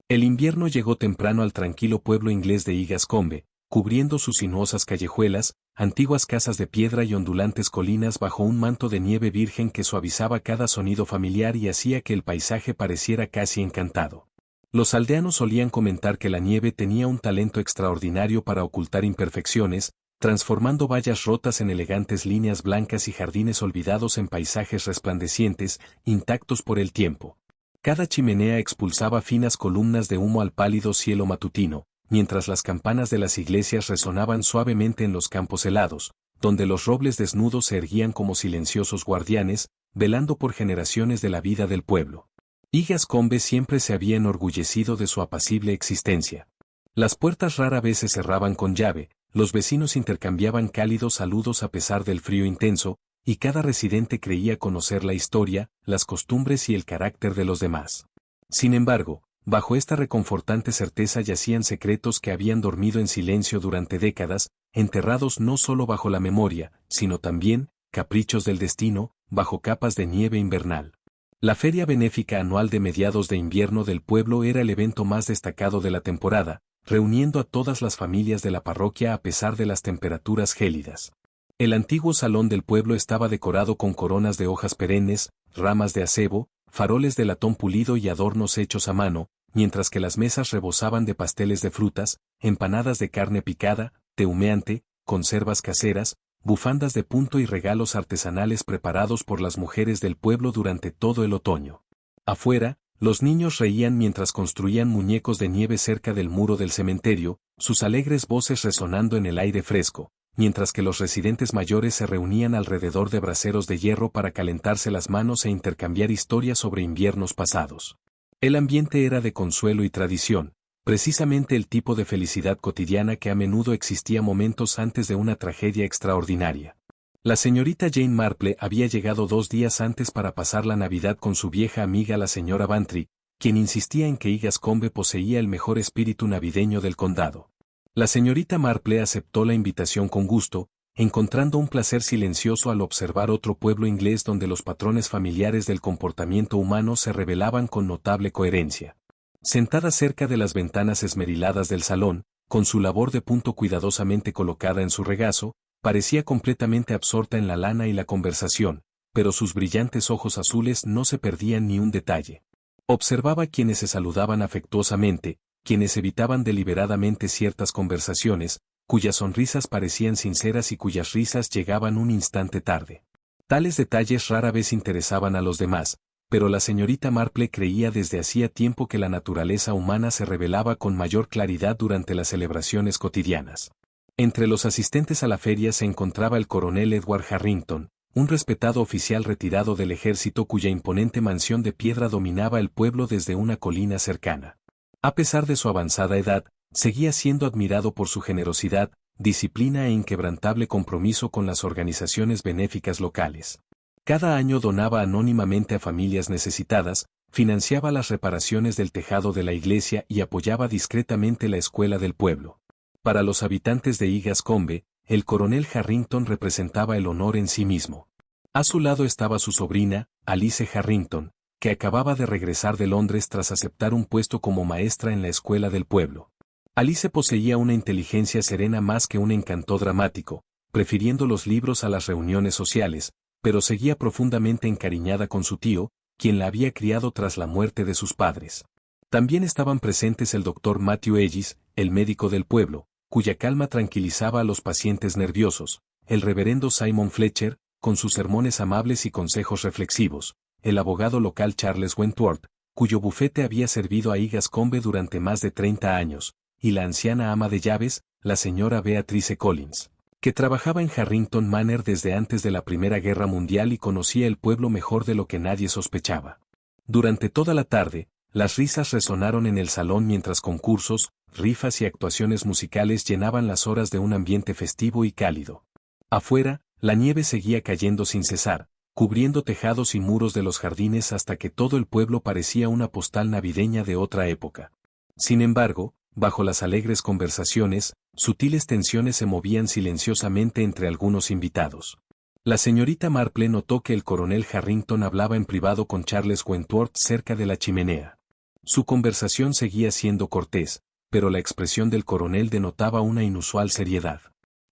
El invierno llegó temprano al tranquilo pueblo inglés de Igascombe, cubriendo sus sinuosas callejuelas, antiguas casas de piedra y ondulantes colinas bajo un manto de nieve virgen que suavizaba cada sonido familiar y hacía que el paisaje pareciera casi encantado. Los aldeanos solían comentar que la nieve tenía un talento extraordinario para ocultar imperfecciones, transformando vallas rotas en elegantes líneas blancas y jardines olvidados en paisajes resplandecientes, intactos por el tiempo. Cada chimenea expulsaba finas columnas de humo al pálido cielo matutino, mientras las campanas de las iglesias resonaban suavemente en los campos helados, donde los robles desnudos se erguían como silenciosos guardianes, velando por generaciones de la vida del pueblo. Igascombe siempre se había enorgullecido de su apacible existencia. Las puertas rara vez se cerraban con llave, los vecinos intercambiaban cálidos saludos a pesar del frío intenso, y cada residente creía conocer la historia, las costumbres y el carácter de los demás. Sin embargo, bajo esta reconfortante certeza yacían secretos que habían dormido en silencio durante décadas, enterrados no solo bajo la memoria, sino también, caprichos del destino, bajo capas de nieve invernal. La feria benéfica anual de mediados de invierno del pueblo era el evento más destacado de la temporada, reuniendo a todas las familias de la parroquia a pesar de las temperaturas gélidas. El antiguo salón del pueblo estaba decorado con coronas de hojas perennes, ramas de acebo, faroles de latón pulido y adornos hechos a mano, mientras que las mesas rebosaban de pasteles de frutas, empanadas de carne picada, té humeante, conservas caseras, bufandas de punto y regalos artesanales preparados por las mujeres del pueblo durante todo el otoño. Afuera, los niños reían mientras construían muñecos de nieve cerca del muro del cementerio, sus alegres voces resonando en el aire fresco, mientras que los residentes mayores se reunían alrededor de braseros de hierro para calentarse las manos e intercambiar historias sobre inviernos pasados. El ambiente era de consuelo y tradición, precisamente el tipo de felicidad cotidiana que a menudo existía momentos antes de una tragedia extraordinaria. La señorita Jane Marple había llegado 2 días antes para pasar la Navidad con su vieja amiga la señora Bantry, quien insistía en que Igascombe poseía el mejor espíritu navideño del condado. La señorita Marple aceptó la invitación con gusto, encontrando un placer silencioso al observar otro pueblo inglés donde los patrones familiares del comportamiento humano se revelaban con notable coherencia. Sentada cerca de las ventanas esmeriladas del salón, con su labor de punto cuidadosamente colocada en su regazo, parecía completamente absorta en la lana y la conversación, pero sus brillantes ojos azules no se perdían ni un detalle. Observaba quienes se saludaban afectuosamente, quienes evitaban deliberadamente ciertas conversaciones, cuyas sonrisas parecían sinceras y cuyas risas llegaban un instante tarde. Tales detalles rara vez interesaban a los demás, pero la señorita Marple creía desde hacía tiempo que la naturaleza humana se revelaba con mayor claridad durante las celebraciones cotidianas. Entre los asistentes a la feria se encontraba el coronel Edward Harrington, un respetado oficial retirado del ejército cuya imponente mansión de piedra dominaba el pueblo desde una colina cercana. A pesar de su avanzada edad, seguía siendo admirado por su generosidad, disciplina e inquebrantable compromiso con las organizaciones benéficas locales. Cada año donaba anónimamente a familias necesitadas, financiaba las reparaciones del tejado de la iglesia y apoyaba discretamente la escuela del pueblo. Para los habitantes de Igascombe, el coronel Harrington representaba el honor en sí mismo. A su lado estaba su sobrina, Alice Harrington, que acababa de regresar de Londres tras aceptar un puesto como maestra en la escuela del pueblo. Alice poseía una inteligencia serena más que un encanto dramático, prefiriendo los libros a las reuniones sociales, pero seguía profundamente encariñada con su tío, quien la había criado tras la muerte de sus padres. También estaban presentes el doctor Matthew Ellis, el médico del pueblo, cuya calma tranquilizaba a los pacientes nerviosos, el reverendo Simon Fletcher, con sus sermones amables y consejos reflexivos, el abogado local Charles Wentworth, cuyo bufete había servido a Igascombe durante más de 30 años, y la anciana ama de llaves, la señora Beatrice Collins, que trabajaba en Harrington Manor desde antes de la Primera Guerra Mundial y conocía el pueblo mejor de lo que nadie sospechaba. Durante toda la tarde, las risas resonaron en el salón mientras concursos, rifas y actuaciones musicales llenaban las horas de un ambiente festivo y cálido. Afuera, la nieve seguía cayendo sin cesar, cubriendo tejados y muros de los jardines hasta que todo el pueblo parecía una postal navideña de otra época. Sin embargo, bajo las alegres conversaciones, sutiles tensiones se movían silenciosamente entre algunos invitados. La señorita Marple notó que el coronel Harrington hablaba en privado con Charles Wentworth cerca de la chimenea. Su conversación seguía siendo cortés, pero la expresión del coronel denotaba una inusual seriedad.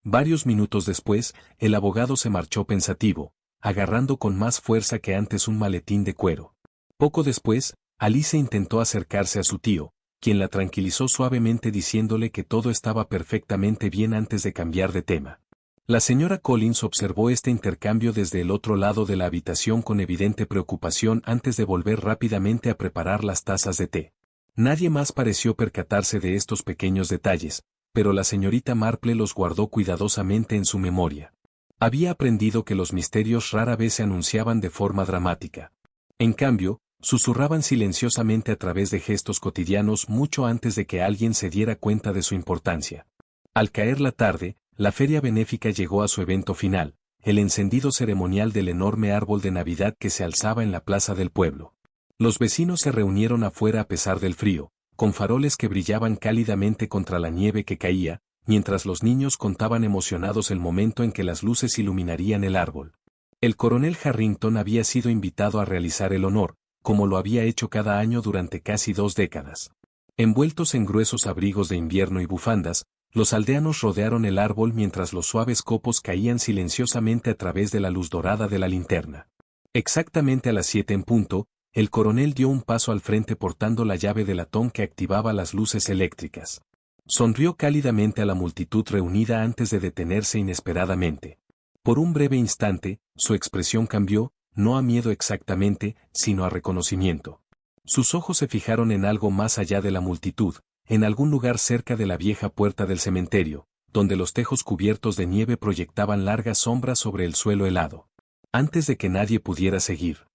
Varios minutos después, el abogado se marchó pensativo, agarrando con más fuerza que antes un maletín de cuero. Poco después, Alice intentó acercarse a su tío, quien la tranquilizó suavemente diciéndole que todo estaba perfectamente bien antes de cambiar de tema. La señora Collins observó este intercambio desde el otro lado de la habitación con evidente preocupación antes de volver rápidamente a preparar las tazas de té. Nadie más pareció percatarse de estos pequeños detalles, pero la señorita Marple los guardó cuidadosamente en su memoria. Había aprendido que los misterios rara vez se anunciaban de forma dramática. En cambio, susurraban silenciosamente a través de gestos cotidianos mucho antes de que alguien se diera cuenta de su importancia. Al caer la tarde, la feria benéfica llegó a su evento final, el encendido ceremonial del enorme árbol de Navidad que se alzaba en la plaza del pueblo. Los vecinos se reunieron afuera a pesar del frío, con faroles que brillaban cálidamente contra la nieve que caía, mientras los niños contaban emocionados el momento en que las luces iluminarían el árbol. El coronel Harrington había sido invitado a realizar el honor, como lo había hecho cada año durante casi 2 décadas. Envueltos en gruesos abrigos de invierno y bufandas, los aldeanos rodearon el árbol mientras los suaves copos caían silenciosamente a través de la luz dorada de la linterna. Exactamente a las 7 en punto, el coronel dio un paso al frente portando la llave de latón que activaba las luces eléctricas. Sonrió cálidamente a la multitud reunida antes de detenerse inesperadamente. Por un breve instante, su expresión cambió, no a miedo exactamente, sino a reconocimiento. Sus ojos se fijaron en algo más allá de la multitud, en algún lugar cerca de la vieja puerta del cementerio, donde los tejos cubiertos de nieve proyectaban largas sombras sobre el suelo helado. Antes de que nadie pudiera seguir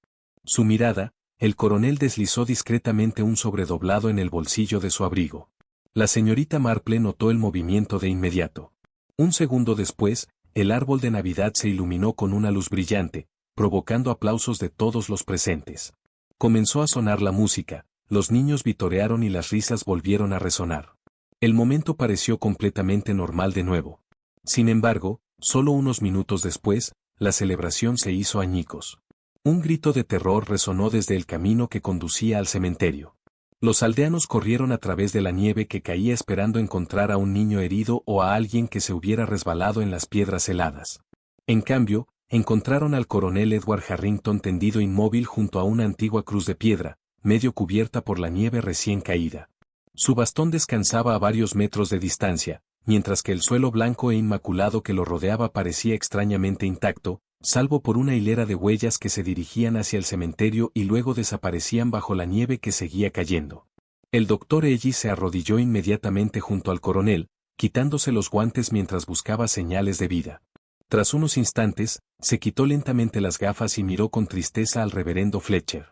su mirada, el coronel deslizó discretamente un sobredoblado en el bolsillo de su abrigo. La señorita Marple notó el movimiento de inmediato. Un segundo después, el árbol de Navidad se iluminó con una luz brillante, provocando aplausos de todos los presentes. Comenzó a sonar la música, los niños vitorearon y las risas volvieron a resonar. El momento pareció completamente normal de nuevo. Sin embargo, solo unos minutos después, la celebración se hizo añicos. Un grito de terror resonó desde el camino que conducía al cementerio. Los aldeanos corrieron a través de la nieve que caía esperando encontrar a un niño herido o a alguien que se hubiera resbalado en las piedras heladas. En cambio, encontraron al coronel Edward Harrington tendido inmóvil junto a una antigua cruz de piedra, medio cubierta por la nieve recién caída. Su bastón descansaba a varios metros de distancia, mientras que el suelo blanco e inmaculado que lo rodeaba parecía extrañamente intacto, salvo por una hilera de huellas que se dirigían hacia el cementerio y luego desaparecían bajo la nieve que seguía cayendo. El doctor Ellis se arrodilló inmediatamente junto al coronel, quitándose los guantes mientras buscaba señales de vida. Tras unos instantes, se quitó lentamente las gafas y miró con tristeza al reverendo Fletcher.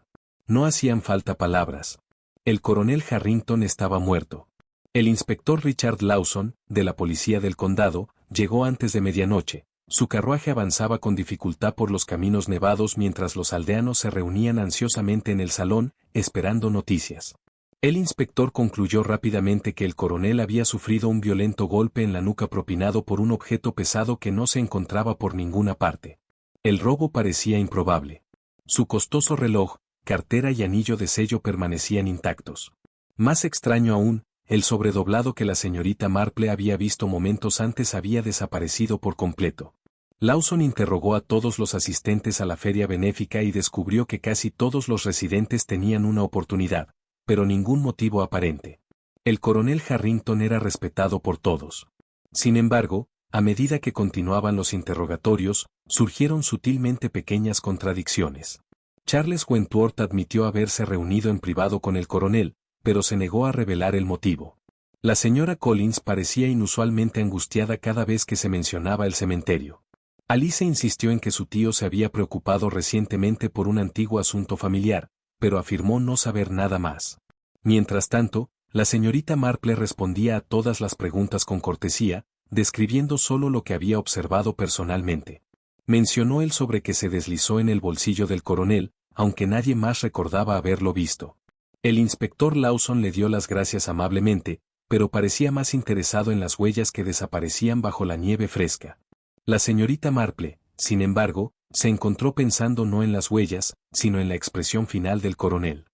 No hacían falta palabras. El coronel Harrington estaba muerto. El inspector Richard Lawson, de la policía del condado, llegó antes de medianoche. Su carruaje avanzaba con dificultad por los caminos nevados mientras los aldeanos se reunían ansiosamente en el salón, esperando noticias. El inspector concluyó rápidamente que el coronel había sufrido un violento golpe en la nuca propinado por un objeto pesado que no se encontraba por ninguna parte. El robo parecía improbable. Su costoso reloj, cartera y anillo de sello permanecían intactos. Más extraño aún, el sobredoblado que la señorita Marple había visto momentos antes había desaparecido por completo. Lawson interrogó a todos los asistentes a la feria benéfica y descubrió que casi todos los residentes tenían una oportunidad, pero ningún motivo aparente. El coronel Harrington era respetado por todos. Sin embargo, a medida que continuaban los interrogatorios, surgieron sutilmente pequeñas contradicciones. Charles Wentworth admitió haberse reunido en privado con el coronel, pero se negó a revelar el motivo. La señora Collins parecía inusualmente angustiada cada vez que se mencionaba el cementerio. Alice insistió en que su tío se había preocupado recientemente por un antiguo asunto familiar, pero afirmó no saber nada más. Mientras tanto, la señorita Marple respondía a todas las preguntas con cortesía, describiendo solo lo que había observado personalmente. Mencionó el sobre que se deslizó en el bolsillo del coronel, aunque nadie más recordaba haberlo visto. El inspector Lawson le dio las gracias amablemente, pero parecía más interesado en las huellas que desaparecían bajo la nieve fresca. La señorita Marple, sin embargo, se encontró pensando no en las huellas, sino en la expresión final del coronel.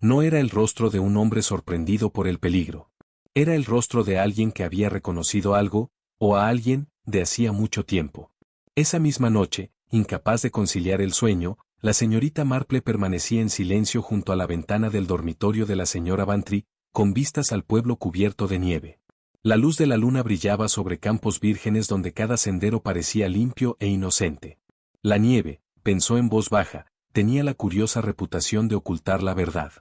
No era el rostro de un hombre sorprendido por el peligro. Era el rostro de alguien que había reconocido algo, o a alguien, de hacía mucho tiempo. Esa misma noche, incapaz de conciliar el sueño, la señorita Marple permanecía en silencio junto a la ventana del dormitorio de la señora Bantry, con vistas al pueblo cubierto de nieve. La luz de la luna brillaba sobre campos vírgenes donde cada sendero parecía limpio e inocente. La nieve, pensó en voz baja, tenía la curiosa reputación de ocultar la verdad.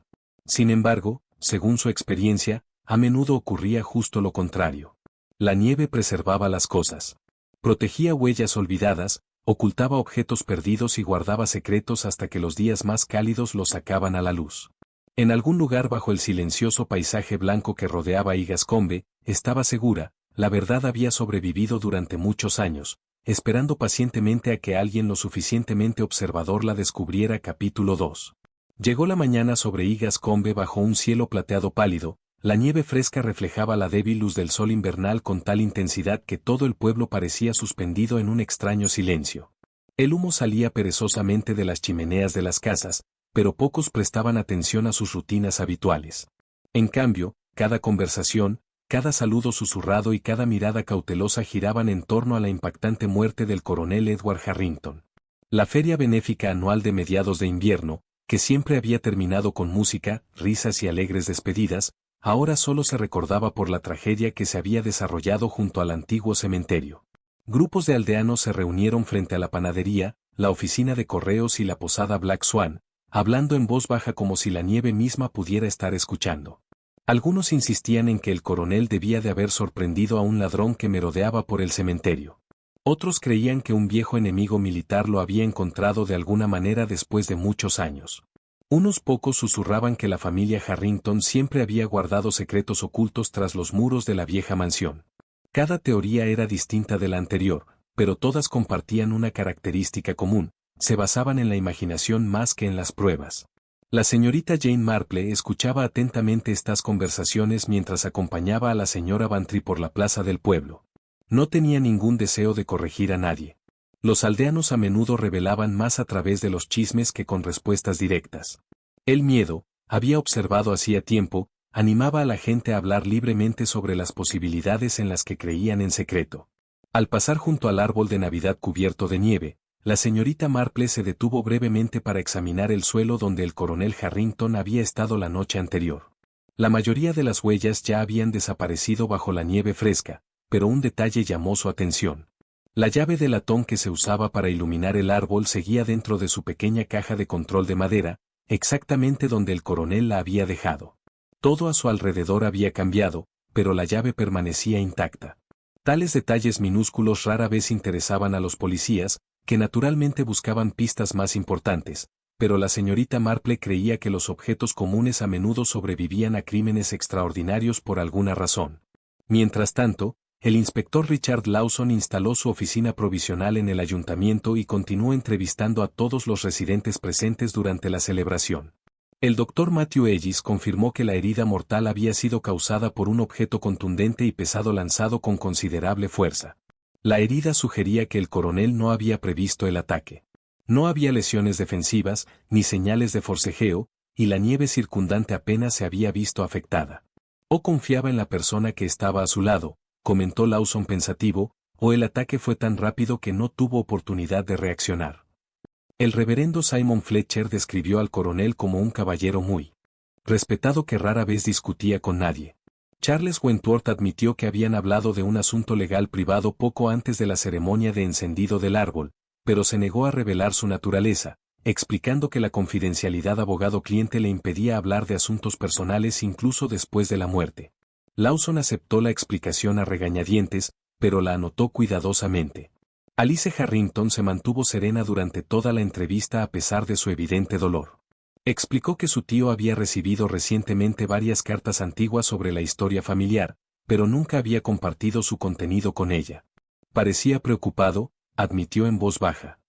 Sin embargo, según su experiencia, a menudo ocurría justo lo contrario. La nieve preservaba las cosas. Protegía huellas olvidadas, ocultaba objetos perdidos y guardaba secretos hasta que los días más cálidos los sacaban a la luz. En algún lugar bajo el silencioso paisaje blanco que rodeaba Igascombe, estaba segura, la verdad había sobrevivido durante muchos años, esperando pacientemente a que alguien lo suficientemente observador la descubriera. Capítulo 2. Llegó la mañana sobre Igascombe bajo un cielo plateado pálido, la nieve fresca reflejaba la débil luz del sol invernal con tal intensidad que todo el pueblo parecía suspendido en un extraño silencio. El humo salía perezosamente de las chimeneas de las casas, pero pocos prestaban atención a sus rutinas habituales. En cambio, cada conversación, cada saludo susurrado y cada mirada cautelosa giraban en torno a la impactante muerte del coronel Edward Harrington. La feria benéfica anual de mediados de invierno, que siempre había terminado con música, risas y alegres despedidas, ahora solo se recordaba por la tragedia que se había desarrollado junto al antiguo cementerio. Grupos de aldeanos se reunieron frente a la panadería, la oficina de correos y la posada Black Swan, hablando en voz baja como si la nieve misma pudiera estar escuchando. Algunos insistían en que el coronel debía de haber sorprendido a un ladrón que merodeaba por el cementerio. Otros creían que un viejo enemigo militar lo había encontrado de alguna manera después de muchos años. Unos pocos susurraban que la familia Harrington siempre había guardado secretos ocultos tras los muros de la vieja mansión. Cada teoría era distinta de la anterior, pero todas compartían una característica común: se basaban en la imaginación más que en las pruebas. La señorita Jane Marple escuchaba atentamente estas conversaciones mientras acompañaba a la señora Bantry por la plaza del pueblo. No tenía ningún deseo de corregir a nadie. Los aldeanos a menudo revelaban más a través de los chismes que con respuestas directas. El miedo, había observado hacía tiempo, animaba a la gente a hablar libremente sobre las posibilidades en las que creían en secreto. Al pasar junto al árbol de Navidad cubierto de nieve, la señorita Marple se detuvo brevemente para examinar el suelo donde el coronel Harrington había estado la noche anterior. La mayoría de las huellas ya habían desaparecido bajo la nieve fresca, pero un detalle llamó su atención. La llave de latón que se usaba para iluminar el árbol seguía dentro de su pequeña caja de control de madera, exactamente donde el coronel la había dejado. Todo a su alrededor había cambiado, pero la llave permanecía intacta. Tales detalles minúsculos rara vez interesaban a los policías, que naturalmente buscaban pistas más importantes, pero la señorita Marple creía que los objetos comunes a menudo sobrevivían a crímenes extraordinarios por alguna razón. Mientras tanto, el inspector Richard Lawson instaló su oficina provisional en el ayuntamiento y continuó entrevistando a todos los residentes presentes durante la celebración. El doctor Matthew Ellis confirmó que la herida mortal había sido causada por un objeto contundente y pesado lanzado con considerable fuerza. La herida sugería que el coronel no había previsto el ataque. No había lesiones defensivas, ni señales de forcejeo, y la nieve circundante apenas se había visto afectada. O confiaba en la persona que estaba a su lado, comentó Lawson pensativo, o el ataque fue tan rápido que no tuvo oportunidad de reaccionar. El reverendo Simon Fletcher describió al coronel como un caballero muy respetado que rara vez discutía con nadie. Charles Wentworth admitió que habían hablado de un asunto legal privado poco antes de la ceremonia de encendido del árbol, pero se negó a revelar su naturaleza, explicando que la confidencialidad abogado-cliente le impedía hablar de asuntos personales incluso después de la muerte. Lawson aceptó la explicación a regañadientes, pero la anotó cuidadosamente. Alice Harrington se mantuvo serena durante toda la entrevista a pesar de su evidente dolor. Explicó que su tío había recibido recientemente varias cartas antiguas sobre la historia familiar, pero nunca había compartido su contenido con ella. Parecía preocupado, admitió en voz baja.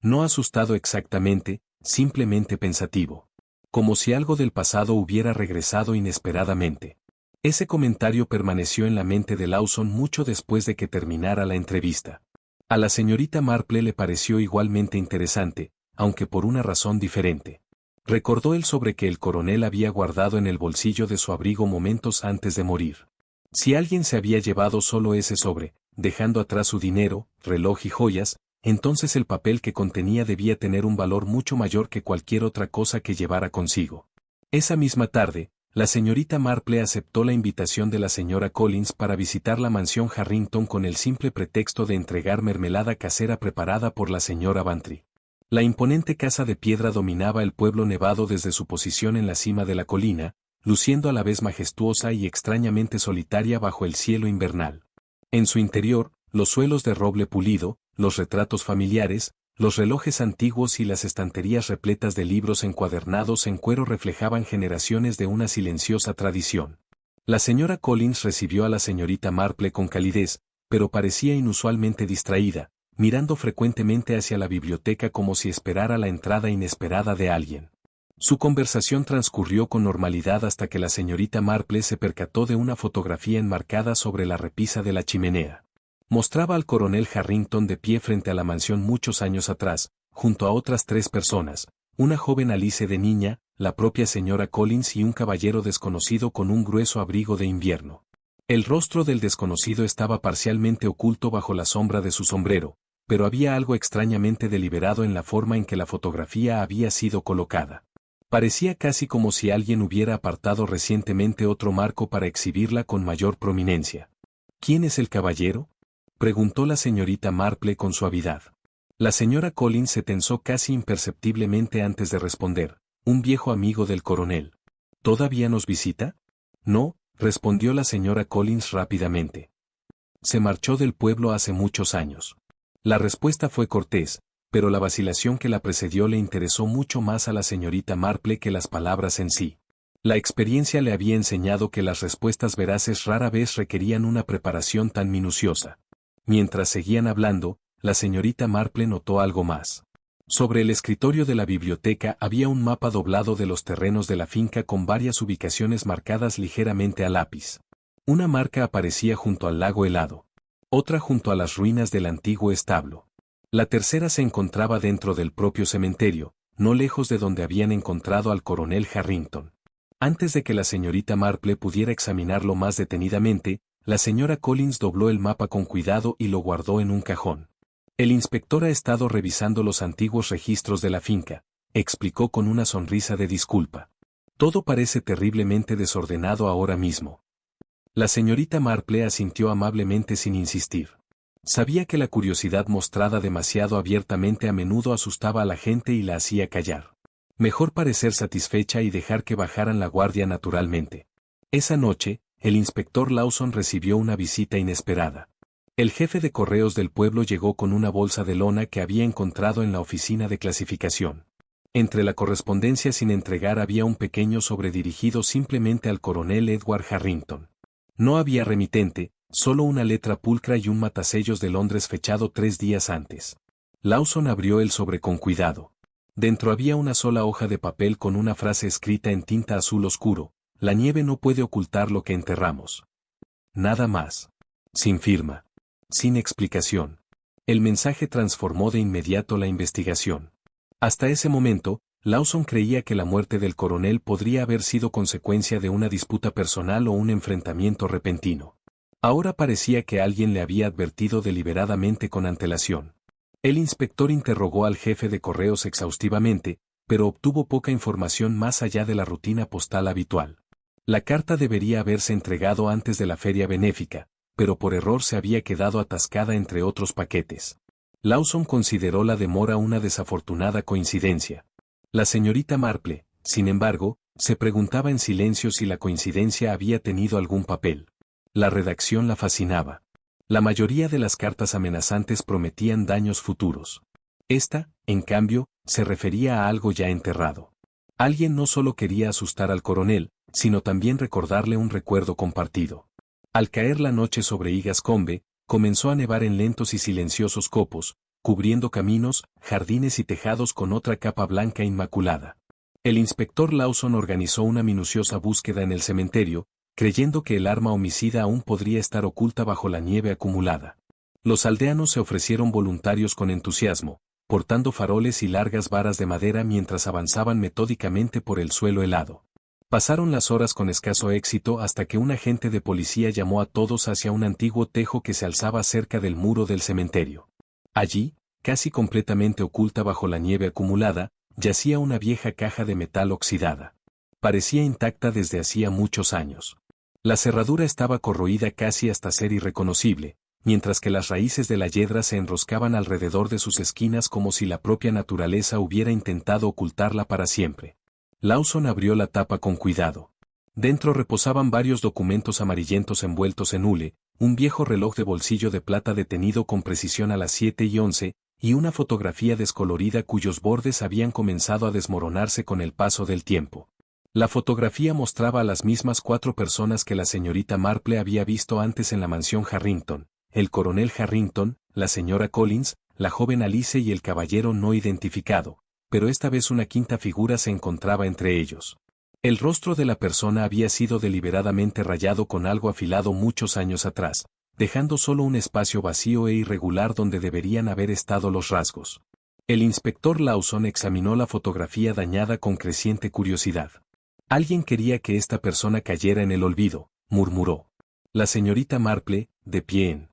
No asustado exactamente, simplemente pensativo. Como si algo del pasado hubiera regresado inesperadamente. Ese comentario permaneció en la mente de Lawson mucho después de que terminara la entrevista. A la señorita Marple le pareció igualmente interesante, aunque por una razón diferente. Recordó el sobre que el coronel había guardado en el bolsillo de su abrigo momentos antes de morir. Si alguien se había llevado solo ese sobre, dejando atrás su dinero, reloj y joyas, entonces el papel que contenía debía tener un valor mucho mayor que cualquier otra cosa que llevara consigo. Esa misma tarde, la señorita Marple aceptó la invitación de la señora Collins para visitar la mansión Harrington con el simple pretexto de entregar mermelada casera preparada por la señora Bantry. La imponente casa de piedra dominaba el pueblo nevado desde su posición en la cima de la colina, luciendo a la vez majestuosa y extrañamente solitaria bajo el cielo invernal. En su interior, los suelos de roble pulido, los retratos familiares, los relojes antiguos y las estanterías repletas de libros encuadernados en cuero reflejaban generaciones de una silenciosa tradición. La señora Collins recibió a la señorita Marple con calidez, pero parecía inusualmente distraída, mirando frecuentemente hacia la biblioteca como si esperara la entrada inesperada de alguien. Su conversación transcurrió con normalidad hasta que la señorita Marple se percató de una fotografía enmarcada sobre la repisa de la chimenea. Mostraba al coronel Harrington de pie frente a la mansión muchos años atrás, junto a otras 3 personas, una joven Alice de niña, la propia señora Collins y un caballero desconocido con un grueso abrigo de invierno. El rostro del desconocido estaba parcialmente oculto bajo la sombra de su sombrero, pero había algo extrañamente deliberado en la forma en que la fotografía había sido colocada. Parecía casi como si alguien hubiera apartado recientemente otro marco para exhibirla con mayor prominencia. ¿Quién es el caballero?, preguntó la señorita Marple con suavidad. La señora Collins se tensó casi imperceptiblemente antes de responder. Un viejo amigo del coronel. ¿Todavía nos visita? No, respondió la señora Collins rápidamente. Se marchó del pueblo hace muchos años. La respuesta fue cortés, pero la vacilación que la precedió le interesó mucho más a la señorita Marple que las palabras en sí. La experiencia le había enseñado que las respuestas veraces rara vez requerían una preparación tan minuciosa. Mientras seguían hablando, la señorita Marple notó algo más. Sobre el escritorio de la biblioteca había un mapa doblado de los terrenos de la finca con varias ubicaciones marcadas ligeramente a lápiz. Una marca aparecía junto al lago helado. Otra junto a las ruinas del antiguo establo. La tercera se encontraba dentro del propio cementerio, no lejos de donde habían encontrado al coronel Harrington. Antes de que la señorita Marple pudiera examinarlo más detenidamente, la señora Collins dobló el mapa con cuidado y lo guardó en un cajón. El inspector ha estado revisando los antiguos registros de la finca, explicó con una sonrisa de disculpa. Todo parece terriblemente desordenado ahora mismo. La señorita Marple asintió amablemente sin insistir. Sabía que la curiosidad mostrada demasiado abiertamente a menudo asustaba a la gente y la hacía callar. Mejor parecer satisfecha y dejar que bajaran la guardia naturalmente. Esa noche, el inspector Lawson recibió una visita inesperada. El jefe de correos del pueblo llegó con una bolsa de lona que había encontrado en la oficina de clasificación. Entre la correspondencia sin entregar había un pequeño sobre dirigido simplemente al coronel Edward Harrington. No había remitente, solo una letra pulcra y un matasellos de Londres fechado 3 días antes. Lawson abrió el sobre con cuidado. Dentro había una sola hoja de papel con una frase escrita en tinta azul oscuro: la nieve no puede ocultar lo que enterramos. Nada más. Sin firma. Sin explicación. El mensaje transformó de inmediato la investigación. Hasta ese momento, Lawson creía que la muerte del coronel podría haber sido consecuencia de una disputa personal o un enfrentamiento repentino. Ahora parecía que alguien le había advertido deliberadamente con antelación. El inspector interrogó al jefe de correos exhaustivamente, pero obtuvo poca información más allá de la rutina postal habitual. La carta debería haberse entregado antes de la feria benéfica, pero por error se había quedado atascada entre otros paquetes. Lawson consideró la demora una desafortunada coincidencia. La señorita Marple, sin embargo, se preguntaba en silencio si la coincidencia había tenido algún papel. La redacción la fascinaba. La mayoría de las cartas amenazantes prometían daños futuros. Esta, en cambio, se refería a algo ya enterrado. Alguien no solo quería asustar al coronel, sino también recordarle un recuerdo compartido. Al caer la noche sobre Igascombe, comenzó a nevar en lentos y silenciosos copos, cubriendo caminos, jardines y tejados con otra capa blanca inmaculada. El inspector Lawson organizó una minuciosa búsqueda en el cementerio, creyendo que el arma homicida aún podría estar oculta bajo la nieve acumulada. Los aldeanos se ofrecieron voluntarios con entusiasmo, portando faroles y largas varas de madera mientras avanzaban metódicamente por el suelo helado. Pasaron las horas con escaso éxito hasta que un agente de policía llamó a todos hacia un antiguo tejo que se alzaba cerca del muro del cementerio. Allí, casi completamente oculta bajo la nieve acumulada, yacía una vieja caja de metal oxidada. Parecía intacta desde hacía muchos años. La cerradura estaba corroída casi hasta ser irreconocible, mientras que las raíces de la hiedra se enroscaban alrededor de sus esquinas como si la propia naturaleza hubiera intentado ocultarla para siempre. Lawson abrió la tapa con cuidado. Dentro reposaban varios documentos amarillentos envueltos en hule, un viejo reloj de bolsillo de plata detenido con precisión a las 7:11, y una fotografía descolorida cuyos bordes habían comenzado a desmoronarse con el paso del tiempo. La fotografía mostraba a las mismas 4 personas que la señorita Marple había visto antes en la mansión Harrington: el coronel Harrington, la señora Collins, la joven Alice y el caballero no identificado, pero esta vez una quinta figura se encontraba entre ellos. El rostro de la persona había sido deliberadamente rayado con algo afilado muchos años atrás, dejando solo un espacio vacío e irregular donde deberían haber estado los rasgos. El inspector Lawson examinó la fotografía dañada con creciente curiosidad. Alguien quería que esta persona cayera en el olvido, murmuró. La señorita Marple, de pie en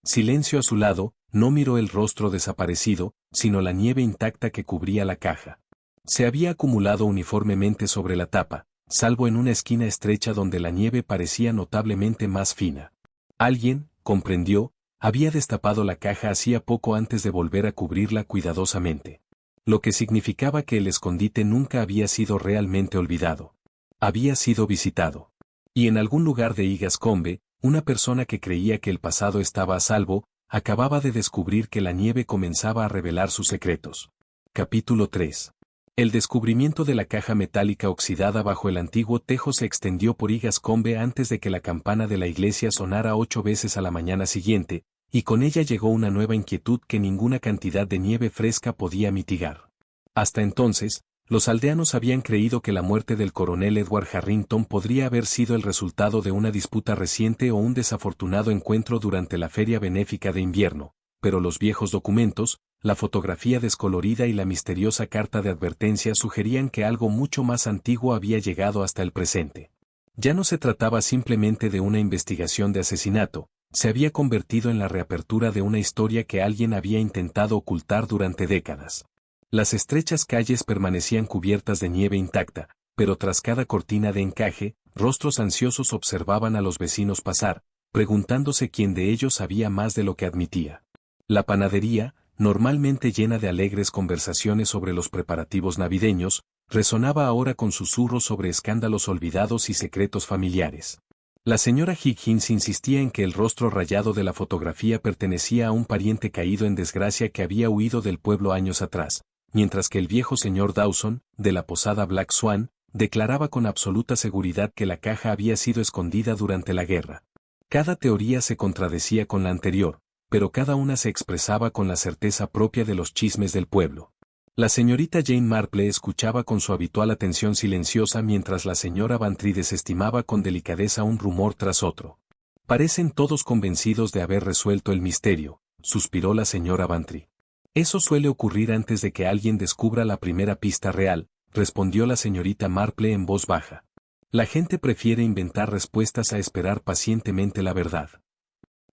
silencio a su lado, no miró el rostro desaparecido, sino la nieve intacta que cubría la caja. Se había acumulado uniformemente sobre la tapa, salvo en una esquina estrecha donde la nieve parecía notablemente más fina. Alguien, comprendió, había destapado la caja hacía poco antes de volver a cubrirla cuidadosamente. Lo que significaba que el escondite nunca había sido realmente olvidado. Había sido visitado. Y en algún lugar de Igascombe, una persona que creía que el pasado estaba a salvo, acababa de descubrir que la nieve comenzaba a revelar sus secretos. Capítulo 3. El descubrimiento de la caja metálica oxidada bajo el antiguo tejo se extendió por Igascombe antes de que la campana de la iglesia sonara 8 veces a la mañana siguiente, y con ella llegó una nueva inquietud que ninguna cantidad de nieve fresca podía mitigar. Hasta entonces, los aldeanos habían creído que la muerte del coronel Edward Harrington podría haber sido el resultado de una disputa reciente o un desafortunado encuentro durante la feria benéfica de invierno, pero los viejos documentos, la fotografía descolorida y la misteriosa carta de advertencia sugerían que algo mucho más antiguo había llegado hasta el presente. Ya no se trataba simplemente de una investigación de asesinato, se había convertido en la reapertura de una historia que alguien había intentado ocultar durante décadas. Las estrechas calles permanecían cubiertas de nieve intacta, pero tras cada cortina de encaje, rostros ansiosos observaban a los vecinos pasar, preguntándose quién de ellos sabía más de lo que admitía. La panadería, normalmente llena de alegres conversaciones sobre los preparativos navideños, resonaba ahora con susurros sobre escándalos olvidados y secretos familiares. La señora Higgins insistía en que el rostro rayado de la fotografía pertenecía a un pariente caído en desgracia que había huido del pueblo años atrás, mientras que el viejo señor Dawson, de la posada Black Swan, declaraba con absoluta seguridad que la caja había sido escondida durante la guerra. Cada teoría se contradecía con la anterior, pero cada una se expresaba con la certeza propia de los chismes del pueblo. La señorita Jane Marple escuchaba con su habitual atención silenciosa mientras la señora Bantry desestimaba con delicadeza un rumor tras otro. Parecen todos convencidos de haber resuelto el misterio, suspiró la señora Bantry. Eso suele ocurrir antes de que alguien descubra la primera pista real, respondió la señorita Marple en voz baja. La gente prefiere inventar respuestas a esperar pacientemente la verdad.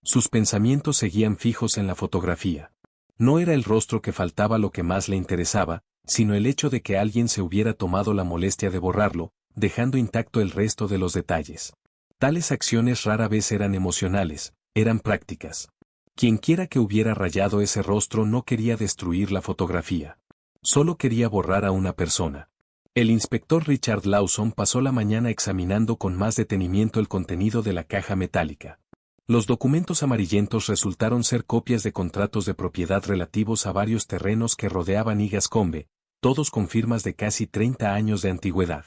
Sus pensamientos seguían fijos en la fotografía. No era el rostro que faltaba lo que más le interesaba, sino el hecho de que alguien se hubiera tomado la molestia de borrarlo, dejando intacto el resto de los detalles. Tales acciones rara vez eran emocionales, eran prácticas. Quienquiera que hubiera rayado ese rostro no quería destruir la fotografía. Solo quería borrar a una persona. El inspector Richard Lawson pasó la mañana examinando con más detenimiento el contenido de la caja metálica. Los documentos amarillentos resultaron ser copias de contratos de propiedad relativos a varios terrenos que rodeaban Igascombe, todos con firmas de casi 30 años de antigüedad.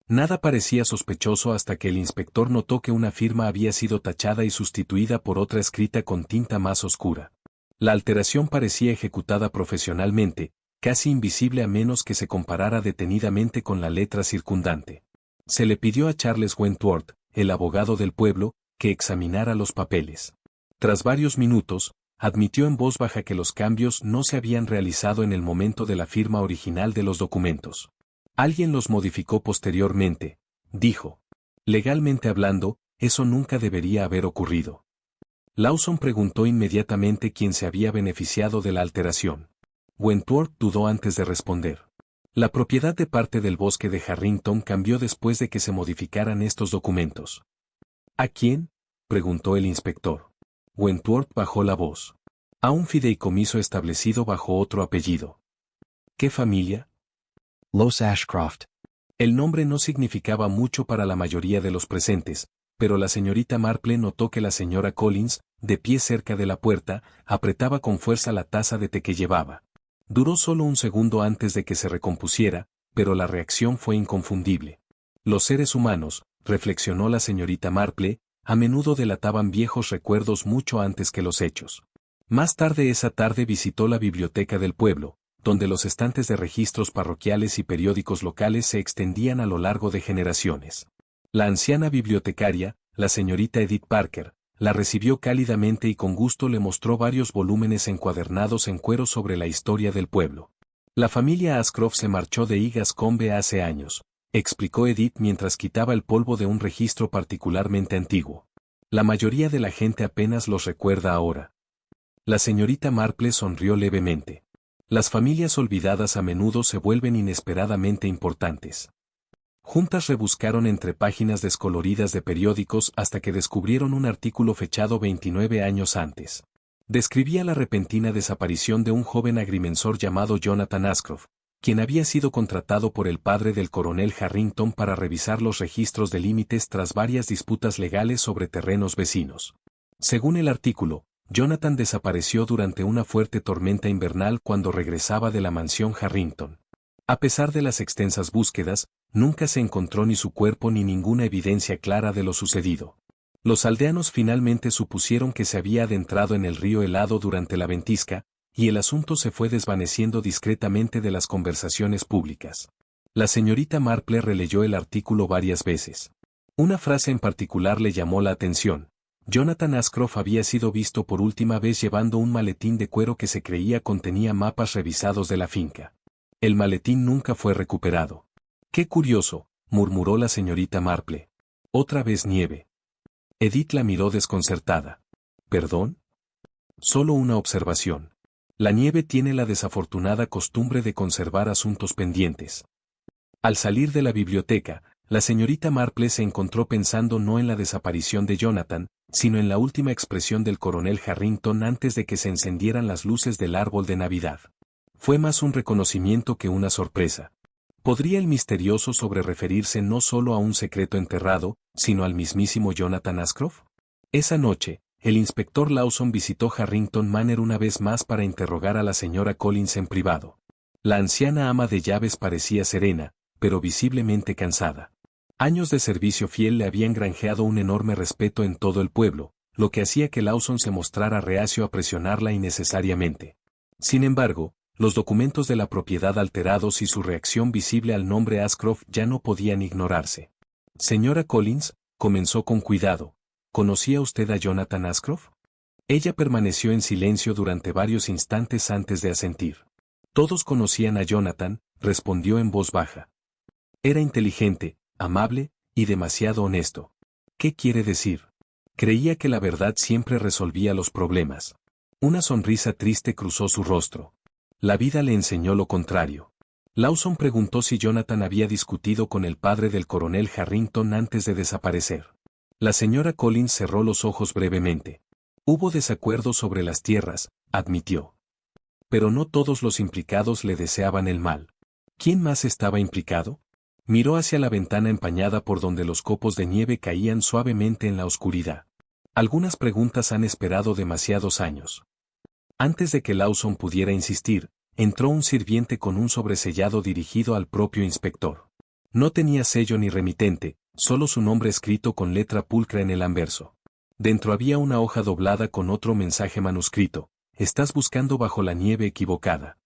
Nada parecía sospechoso hasta que el inspector notó que una firma había sido tachada y sustituida por otra escrita con tinta más oscura. La alteración parecía ejecutada profesionalmente, casi invisible a menos que se comparara detenidamente con la letra circundante. Se le pidió a Charles Wentworth, el abogado del pueblo, que examinara los papeles. Tras varios minutos, admitió en voz baja que los cambios no se habían realizado en el momento de la firma original de los documentos. Alguien los modificó posteriormente, dijo. Legalmente hablando, eso nunca debería haber ocurrido. Lawson preguntó inmediatamente quién se había beneficiado de la alteración. Wentworth dudó antes de responder. La propiedad de parte del bosque de Harrington cambió después de que se modificaran estos documentos. ¿A quién?, preguntó el inspector. Wentworth bajó la voz. A un fideicomiso establecido bajo otro apellido. ¿Qué familia? Los Ashcroft. El nombre no significaba mucho para la mayoría de los presentes, pero la señorita Marple notó que la señora Collins, de pie cerca de la puerta, apretaba con fuerza la taza de té que llevaba. Duró solo un segundo antes de que se recompusiera, pero la reacción fue inconfundible. Los seres humanos, reflexionó la señorita Marple, a menudo delataban viejos recuerdos mucho antes que los hechos. Más tarde esa tarde visitó la biblioteca del pueblo, donde los estantes de registros parroquiales y periódicos locales se extendían a lo largo de generaciones. La anciana bibliotecaria, la señorita Edith Parker, la recibió cálidamente y con gusto le mostró varios volúmenes encuadernados en cuero sobre la historia del pueblo. La familia Ashcroft se marchó de Igascombe hace años, explicó Edith mientras quitaba el polvo de un registro particularmente antiguo. La mayoría de la gente apenas los recuerda ahora. La señorita Marple sonrió levemente. Las familias olvidadas a menudo se vuelven inesperadamente importantes. Juntas rebuscaron entre páginas descoloridas de periódicos hasta que descubrieron un artículo fechado 29 años antes. Describía la repentina desaparición de un joven agrimensor llamado Jonathan Ashcroft, quien había sido contratado por el padre del coronel Harrington para revisar los registros de límites tras varias disputas legales sobre terrenos vecinos. Según el artículo, Jonathan desapareció durante una fuerte tormenta invernal cuando regresaba de la mansión Harrington. A pesar de las extensas búsquedas, nunca se encontró ni su cuerpo ni ninguna evidencia clara de lo sucedido. Los aldeanos finalmente supusieron que se había adentrado en el río helado durante la ventisca, y el asunto se fue desvaneciendo discretamente de las conversaciones públicas. La señorita Marple releyó el artículo varias veces. Una frase en particular le llamó la atención. Jonathan Ashcroft había sido visto por última vez llevando un maletín de cuero que se creía contenía mapas revisados de la finca. El maletín nunca fue recuperado. ¡Qué curioso!, murmuró la señorita Marple. Otra vez nieve. Edith la miró desconcertada. ¿Perdón? Solo una observación. La nieve tiene la desafortunada costumbre de conservar asuntos pendientes. Al salir de la biblioteca, la señorita Marple se encontró pensando no en la desaparición de Jonathan, sino en la última expresión del coronel Harrington antes de que se encendieran las luces del árbol de Navidad. Fue más un reconocimiento que una sorpresa. ¿Podría el misterioso sobre referirse no solo a un secreto enterrado, sino al mismísimo Jonathan Ashcroft? Esa noche, el inspector Lawson visitó Harrington Manor una vez más para interrogar a la señora Collins en privado. La anciana ama de llaves parecía serena, pero visiblemente cansada. Años de servicio fiel le habían granjeado un enorme respeto en todo el pueblo, lo que hacía que Lawson se mostrara reacio a presionarla innecesariamente. Sin embargo, los documentos de la propiedad alterados y su reacción visible al nombre Ashcroft ya no podían ignorarse. Señora Collins, comenzó con cuidado, ¿conocía usted a Jonathan Ashcroft? Ella permaneció en silencio durante varios instantes antes de asentir. Todos conocían a Jonathan, respondió en voz baja. Era inteligente, amable, y demasiado honesto. ¿Qué quiere decir? Creía que la verdad siempre resolvía los problemas. Una sonrisa triste cruzó su rostro. La vida le enseñó lo contrario. Lawson preguntó si Jonathan había discutido con el padre del coronel Harrington antes de desaparecer. La señora Collins cerró los ojos brevemente. Hubo desacuerdo sobre las tierras, admitió. Pero no todos los implicados le deseaban el mal. ¿Quién más estaba implicado? Miró hacia la ventana empañada por donde los copos de nieve caían suavemente en la oscuridad. Algunas preguntas han esperado demasiados años. Antes de que Lawson pudiera insistir, entró un sirviente con un sobresellado dirigido al propio inspector. No tenía sello ni remitente, solo su nombre escrito con letra pulcra en el anverso. Dentro había una hoja doblada con otro mensaje manuscrito: «Estás buscando bajo la nieve equivocada».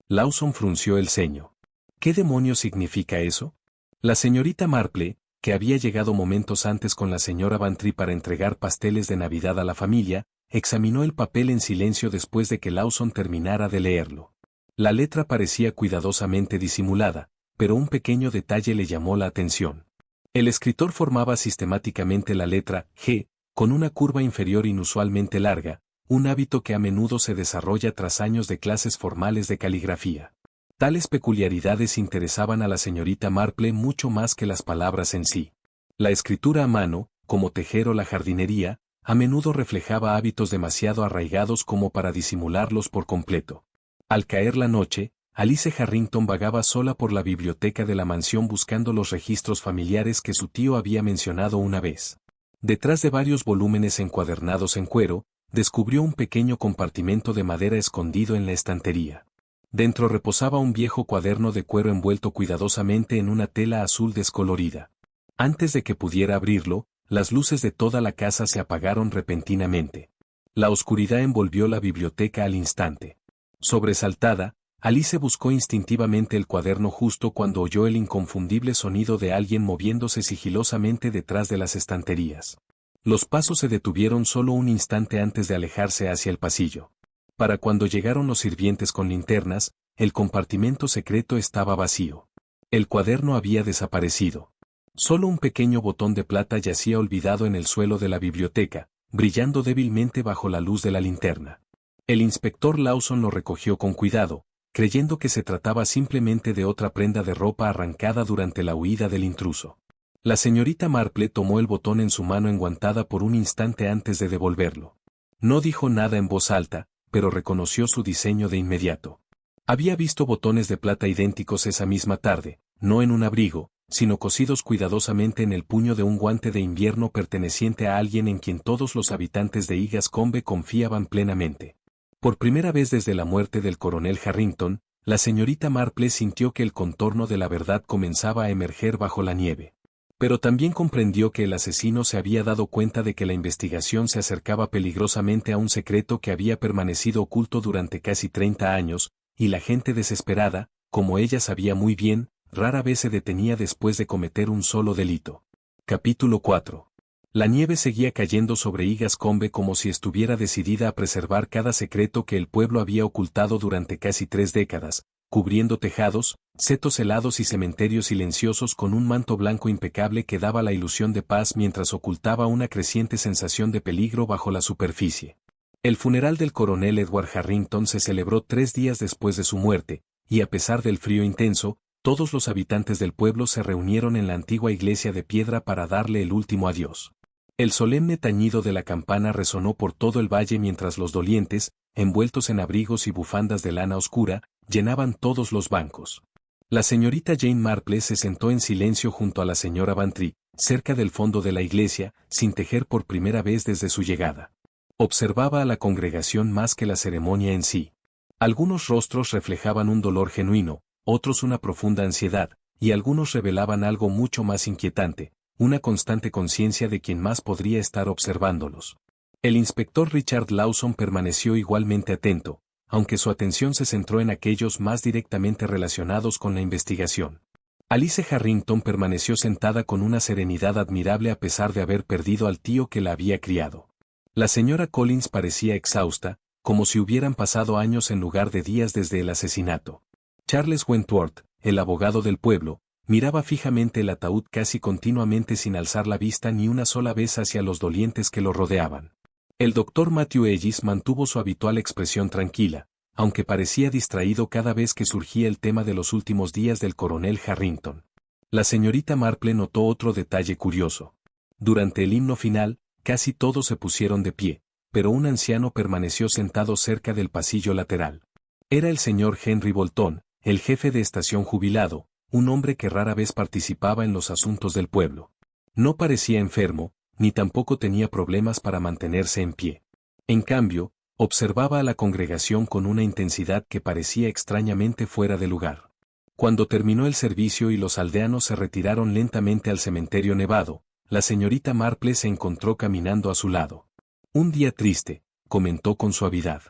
Lawson frunció el ceño. ¿Qué demonios significa eso? La señorita Marple, que había llegado momentos antes con la señora Bantry para entregar pasteles de Navidad a la familia, examinó el papel en silencio después de que Lawson terminara de leerlo. La letra parecía cuidadosamente disimulada, pero un pequeño detalle le llamó la atención. El escritor formaba sistemáticamente la letra G, con una curva inferior inusualmente larga, un hábito que a menudo se desarrolla tras años de clases formales de caligrafía. Tales peculiaridades interesaban a la señorita Marple mucho más que las palabras en sí. La escritura a mano, como tejer o la jardinería, a menudo reflejaba hábitos demasiado arraigados como para disimularlos por completo. Al caer la noche, Alice Harrington vagaba sola por la biblioteca de la mansión buscando los registros familiares que su tío había mencionado una vez. Detrás de varios volúmenes encuadernados en cuero, descubrió un pequeño compartimento de madera escondido en la estantería. Dentro reposaba un viejo cuaderno de cuero envuelto cuidadosamente en una tela azul descolorida. Antes de que pudiera abrirlo, las luces de toda la casa se apagaron repentinamente. La oscuridad envolvió la biblioteca al instante. Sobresaltada, Alice buscó instintivamente el cuaderno justo cuando oyó el inconfundible sonido de alguien moviéndose sigilosamente detrás de las estanterías. Los pasos se detuvieron solo un instante antes de alejarse hacia el pasillo. Para cuando llegaron los sirvientes con linternas, el compartimento secreto estaba vacío. El cuaderno había desaparecido. Solo un pequeño botón de plata yacía olvidado en el suelo de la biblioteca, brillando débilmente bajo la luz de la linterna. El inspector Lawson lo recogió con cuidado, creyendo que se trataba simplemente de otra prenda de ropa arrancada durante la huida del intruso. La señorita Marple tomó el botón en su mano enguantada por un instante antes de devolverlo. No dijo nada en voz alta, pero reconoció su diseño de inmediato. Había visto botones de plata idénticos esa misma tarde, no en un abrigo, sino cosidos cuidadosamente en el puño de un guante de invierno perteneciente a alguien en quien todos los habitantes de Igascombe confiaban plenamente. Por primera vez desde la muerte del coronel Harrington, la señorita Marple sintió que el contorno de la verdad comenzaba a emerger bajo la nieve. Pero también comprendió que el asesino se había dado cuenta de que la investigación se acercaba peligrosamente a un secreto que había permanecido oculto durante casi 30 años, y la gente desesperada, como ella sabía muy bien, rara vez se detenía después de cometer un solo delito. Capítulo 4. La nieve seguía cayendo sobre Igascombe como si estuviera decidida a preservar cada secreto que el pueblo había ocultado durante casi 3 décadas, cubriendo tejados, setos helados y cementerios silenciosos con un manto blanco impecable que daba la ilusión de paz mientras ocultaba una creciente sensación de peligro bajo la superficie. El funeral del coronel Edward Harrington se celebró 3 días después de su muerte, y a pesar del frío intenso, todos los habitantes del pueblo se reunieron en la antigua iglesia de piedra para darle el último adiós. El solemne tañido de la campana resonó por todo el valle mientras los dolientes, envueltos en abrigos y bufandas de lana oscura, llenaban todos los bancos. La señorita Jane Marple se sentó en silencio junto a la señora Bantry, cerca del fondo de la iglesia, sin tejer por primera vez desde su llegada. Observaba a la congregación más que la ceremonia en sí. Algunos rostros reflejaban un dolor genuino, otros una profunda ansiedad, y algunos revelaban algo mucho más inquietante, una constante conciencia de quien más podría estar observándolos. El inspector Richard Lawson permaneció igualmente atento, aunque su atención se centró en aquellos más directamente relacionados con la investigación. Alice Harrington permaneció sentada con una serenidad admirable a pesar de haber perdido al tío que la había criado. La señora Collins parecía exhausta, como si hubieran pasado años en lugar de días desde el asesinato. Charles Wentworth, el abogado del pueblo, miraba fijamente el ataúd casi continuamente sin alzar la vista ni una sola vez hacia los dolientes que lo rodeaban. El doctor Matthew Ellis mantuvo su habitual expresión tranquila, aunque parecía distraído cada vez que surgía el tema de los últimos días del coronel Harrington. La señorita Marple notó otro detalle curioso. Durante el himno final, casi todos se pusieron de pie, pero un anciano permaneció sentado cerca del pasillo lateral. Era el señor Henry Bolton, el jefe de estación jubilado, un hombre que rara vez participaba en los asuntos del pueblo. No parecía enfermo, ni tampoco tenía problemas para mantenerse en pie. En cambio, observaba a la congregación con una intensidad que parecía extrañamente fuera de lugar. Cuando terminó el servicio y los aldeanos se retiraron lentamente al cementerio nevado, la señorita Marple se encontró caminando a su lado. Un día triste, comentó con suavidad.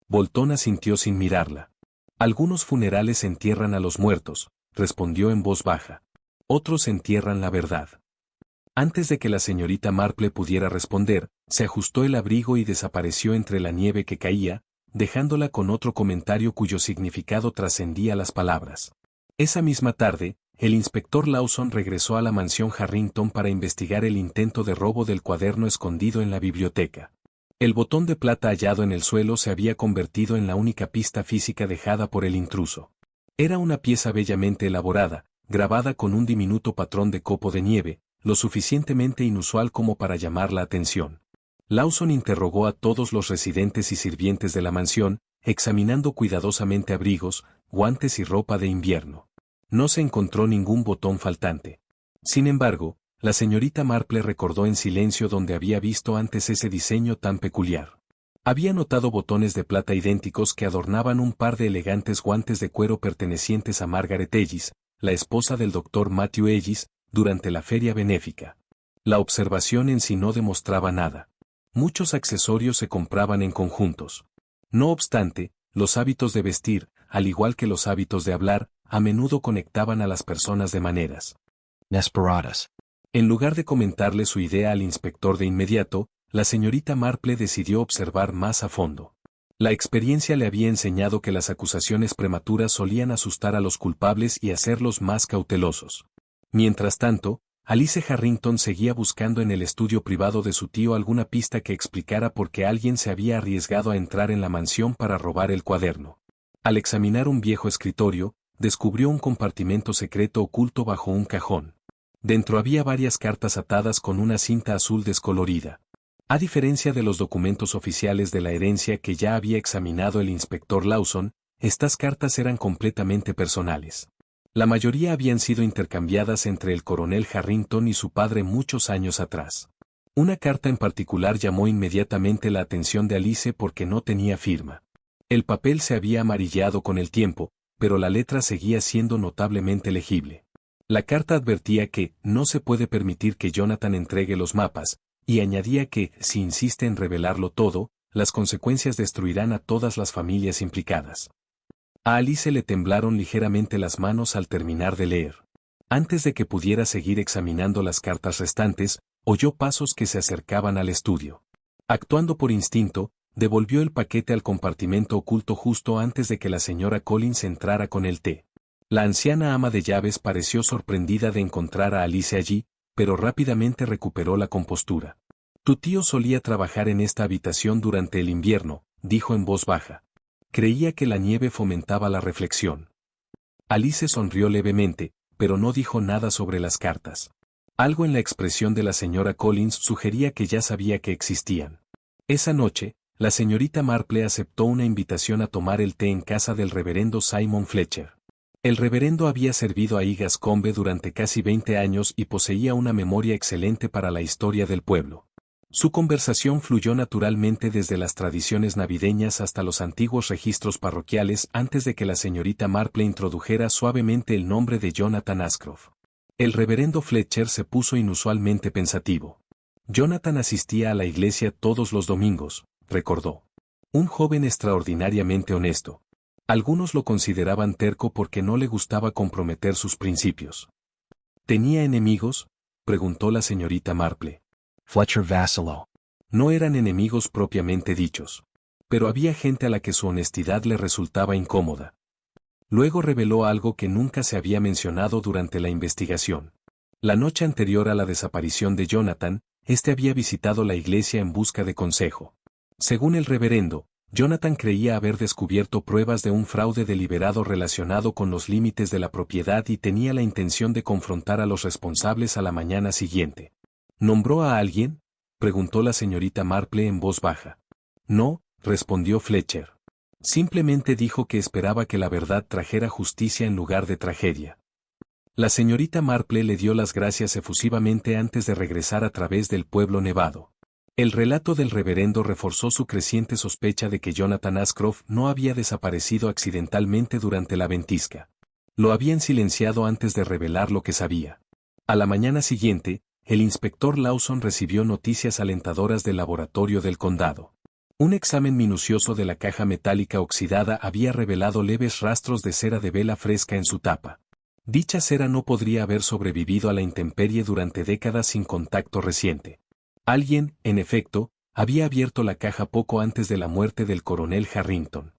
Bolton asintió sin mirarla. Algunos funerales entierran a los muertos, respondió en voz baja. Otros entierran la verdad. Antes de que la señorita Marple pudiera responder, se ajustó el abrigo y desapareció entre la nieve que caía, dejándola con otro comentario cuyo significado trascendía las palabras. Esa misma tarde, el inspector Lawson regresó a la mansión Harrington para investigar el intento de robo del cuaderno escondido en la biblioteca. El botón de plata hallado en el suelo se había convertido en la única pista física dejada por el intruso. Era una pieza bellamente elaborada, grabada con un diminuto patrón de copo de nieve, lo suficientemente inusual como para llamar la atención. Lawson interrogó a todos los residentes y sirvientes de la mansión, examinando cuidadosamente abrigos, guantes y ropa de invierno. No se encontró ningún botón faltante. Sin embargo, la señorita Marple recordó en silencio donde había visto antes ese diseño tan peculiar. Había notado botones de plata idénticos que adornaban un par de elegantes guantes de cuero pertenecientes a Margaret Ellis, la esposa del doctor Matthew Ellis, durante la feria benéfica. La observación en sí no demostraba nada. Muchos accesorios se compraban en conjuntos. No obstante, los hábitos de vestir, al igual que los hábitos de hablar, a menudo conectaban a las personas de maneras inesperadas. En lugar de comentarle su idea al inspector de inmediato, la señorita Marple decidió observar más a fondo. La experiencia le había enseñado que las acusaciones prematuras solían asustar a los culpables y hacerlos más cautelosos. Mientras tanto, Alice Harrington seguía buscando en el estudio privado de su tío alguna pista que explicara por qué alguien se había arriesgado a entrar en la mansión para robar el cuaderno. Al examinar un viejo escritorio, descubrió un compartimento secreto oculto bajo un cajón. Dentro había varias cartas atadas con una cinta azul descolorida. A diferencia de los documentos oficiales de la herencia que ya había examinado el inspector Lawson, estas cartas eran completamente personales. La mayoría habían sido intercambiadas entre el coronel Harrington y su padre muchos años atrás. Una carta en particular llamó inmediatamente la atención de Alice porque no tenía firma. El papel se había amarillado con el tiempo, pero la letra seguía siendo notablemente legible. La carta advertía que no se puede permitir que Jonathan entregue los mapas, y añadía que, si insiste en revelarlo todo, las consecuencias destruirán a todas las familias implicadas. A Alice le temblaron ligeramente las manos al terminar de leer. Antes de que pudiera seguir examinando las cartas restantes, oyó pasos que se acercaban al estudio. Actuando por instinto, devolvió el paquete al compartimento oculto justo antes de que la señora Collins entrara con el té. La anciana ama de llaves pareció sorprendida de encontrar a Alice allí, pero rápidamente recuperó la compostura. Tu tío solía trabajar en esta habitación durante el invierno, dijo en voz baja. Creía que la nieve fomentaba la reflexión. Alice sonrió levemente, pero no dijo nada sobre las cartas. Algo en la expresión de la señora Collins sugería que ya sabía que existían. Esa noche, la señorita Marple aceptó una invitación a tomar el té en casa del reverendo Simon Fletcher. El reverendo había servido a Egascombe durante casi 20 años y poseía una memoria excelente para la historia del pueblo. Su conversación fluyó naturalmente desde las tradiciones navideñas hasta los antiguos registros parroquiales antes de que la señorita Marple introdujera suavemente el nombre de Jonathan Ashcroft. El reverendo Fletcher se puso inusualmente pensativo. Jonathan asistía a la iglesia todos los domingos, recordó. Un joven extraordinariamente honesto. Algunos lo consideraban terco porque no le gustaba comprometer sus principios. ¿Tenía enemigos?, preguntó la señorita Marple. Fletcher vaciló. No eran enemigos propiamente dichos. Pero había gente a la que su honestidad le resultaba incómoda. Luego reveló algo que nunca se había mencionado durante la investigación. La noche anterior a la desaparición de Jonathan, este había visitado la iglesia en busca de consejo. Según el reverendo, Jonathan creía haber descubierto pruebas de un fraude deliberado relacionado con los límites de la propiedad y tenía la intención de confrontar a los responsables a la mañana siguiente. ¿Nombró a alguien?, preguntó la señorita Marple en voz baja. No, respondió Fletcher. Simplemente dijo que esperaba que la verdad trajera justicia en lugar de tragedia. La señorita Marple le dio las gracias efusivamente antes de regresar a través del pueblo nevado. El relato del reverendo reforzó su creciente sospecha de que Jonathan Ashcroft no había desaparecido accidentalmente durante la ventisca. Lo habían silenciado antes de revelar lo que sabía. A la mañana siguiente, el inspector Lawson recibió noticias alentadoras del laboratorio del condado. Un examen minucioso de la caja metálica oxidada había revelado leves rastros de cera de vela fresca en su tapa. Dicha cera no podría haber sobrevivido a la intemperie durante décadas sin contacto reciente. Alguien, en efecto, había abierto la caja poco antes de la muerte del coronel Harrington.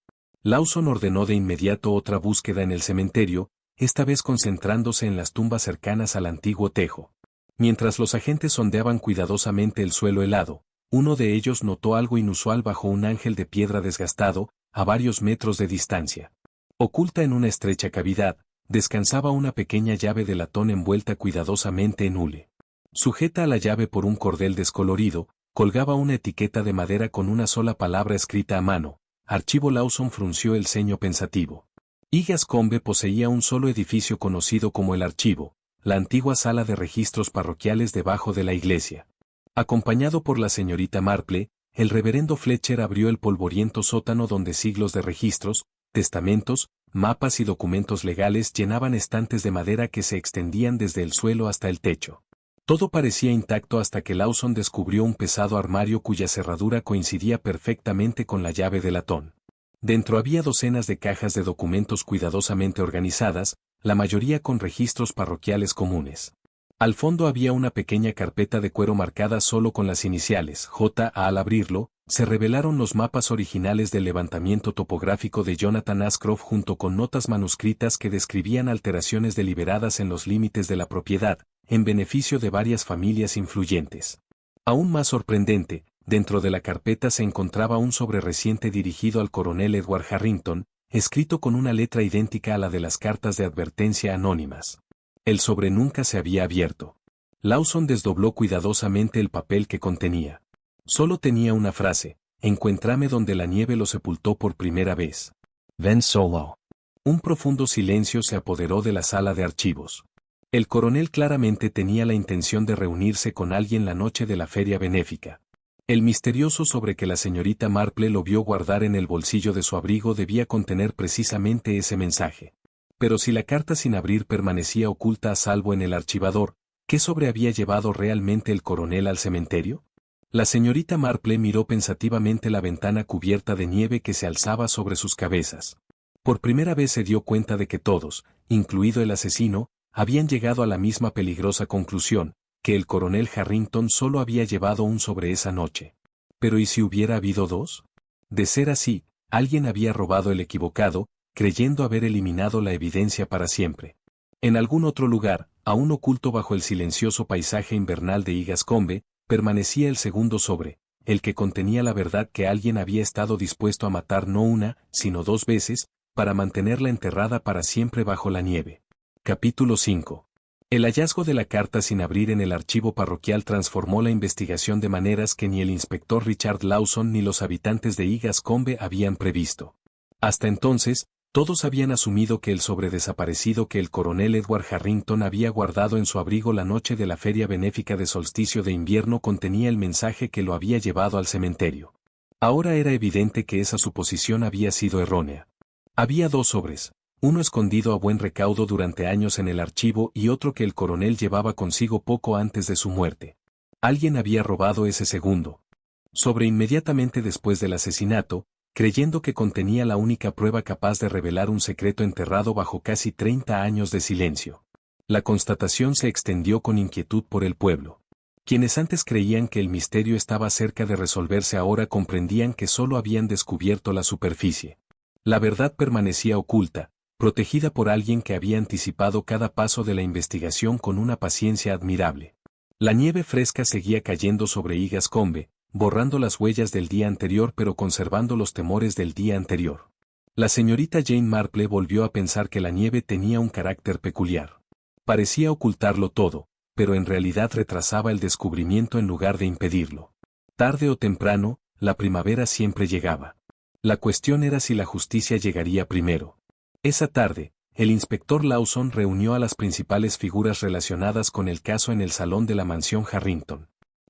Lawson ordenó de inmediato otra búsqueda en el cementerio, esta vez concentrándose en las tumbas cercanas al antiguo tejo. Mientras los agentes sondeaban cuidadosamente el suelo helado, uno de ellos notó algo inusual bajo un ángel de piedra desgastado, a varios metros de distancia. Oculta en una estrecha cavidad, descansaba una pequeña llave de latón envuelta cuidadosamente en hule. Sujeta a la llave por un cordel descolorido, colgaba una etiqueta de madera con una sola palabra escrita a mano. Archivo. Lawson frunció el ceño pensativo. Igascombe poseía un solo edificio conocido como el archivo, la antigua sala de registros parroquiales debajo de la iglesia. Acompañado por la señorita Marple, el reverendo Fletcher abrió el polvoriento sótano donde siglos de registros, testamentos, mapas y documentos legales llenaban estantes de madera que se extendían desde el suelo hasta el techo. Todo parecía intacto hasta que Lawson descubrió un pesado armario cuya cerradura coincidía perfectamente con la llave de latón. Dentro había docenas de cajas de documentos cuidadosamente organizadas, la mayoría con registros parroquiales comunes. Al fondo había una pequeña carpeta de cuero marcada solo con las iniciales J. Al abrirlo, se revelaron los mapas originales del levantamiento topográfico de Jonathan Ascroft junto con notas manuscritas que describían alteraciones deliberadas en los límites de la propiedad, en beneficio de varias familias influyentes. Aún más sorprendente, dentro de la carpeta se encontraba un sobre reciente dirigido al coronel Edward Harrington, escrito con una letra idéntica a la de las cartas de advertencia anónimas. El sobre nunca se había abierto. Lawson desdobló cuidadosamente el papel que contenía. Solo tenía una frase: encuéntrame donde la nieve lo sepultó por primera vez. Ven solo. Un profundo silencio se apoderó de la sala de archivos. El coronel claramente tenía la intención de reunirse con alguien la noche de la feria benéfica. El misterioso sobre que la señorita Marple lo vio guardar en el bolsillo de su abrigo debía contener precisamente ese mensaje. Pero si la carta sin abrir permanecía oculta a salvo en el archivador, ¿qué sobre había llevado realmente el coronel al cementerio? La señorita Marple miró pensativamente la ventana cubierta de nieve que se alzaba sobre sus cabezas. Por primera vez se dio cuenta de que todos, incluido el asesino, habían llegado a la misma peligrosa conclusión, que el coronel Harrington solo había llevado un sobre esa noche. ¿Pero y si hubiera habido dos? De ser así, alguien había robado el equivocado, creyendo haber eliminado la evidencia para siempre. En algún otro lugar, aún oculto bajo el silencioso paisaje invernal de Igascombe, permanecía el segundo sobre, el que contenía la verdad que alguien había estado dispuesto a matar no una, sino dos veces, para mantenerla enterrada para siempre bajo la nieve. Capítulo 5. El hallazgo de la carta sin abrir en el archivo parroquial transformó la investigación de maneras que ni el inspector Richard Lawson ni los habitantes de Igascombe habían previsto. Hasta entonces, todos habían asumido que el sobre desaparecido que el coronel Edward Harrington había guardado en su abrigo la noche de la feria benéfica de solsticio de invierno contenía el mensaje que lo había llevado al cementerio. Ahora era evidente que esa suposición había sido errónea. Había dos sobres, uno escondido a buen recaudo durante años en el archivo y otro que el coronel llevaba consigo poco antes de su muerte. Alguien había robado ese segundo sobre inmediatamente después del asesinato, creyendo que contenía la única prueba capaz de revelar un secreto enterrado bajo casi 30 años de silencio. La constatación se extendió con inquietud por el pueblo. Quienes antes creían que el misterio estaba cerca de resolverse ahora comprendían que solo habían descubierto la superficie. La verdad permanecía oculta, protegida por alguien que había anticipado cada paso de la investigación con una paciencia admirable. La nieve fresca seguía cayendo sobre Igascombe, borrando las huellas del día anterior pero conservando los temores del día anterior. La señorita Jane Marple volvió a pensar que la nieve tenía un carácter peculiar. Parecía ocultarlo todo, pero en realidad retrasaba el descubrimiento en lugar de impedirlo. Tarde o temprano, la primavera siempre llegaba. La cuestión era si la justicia llegaría primero. Esa tarde, el inspector Lawson reunió a las principales figuras relacionadas con el caso en el salón de la mansión Harrington.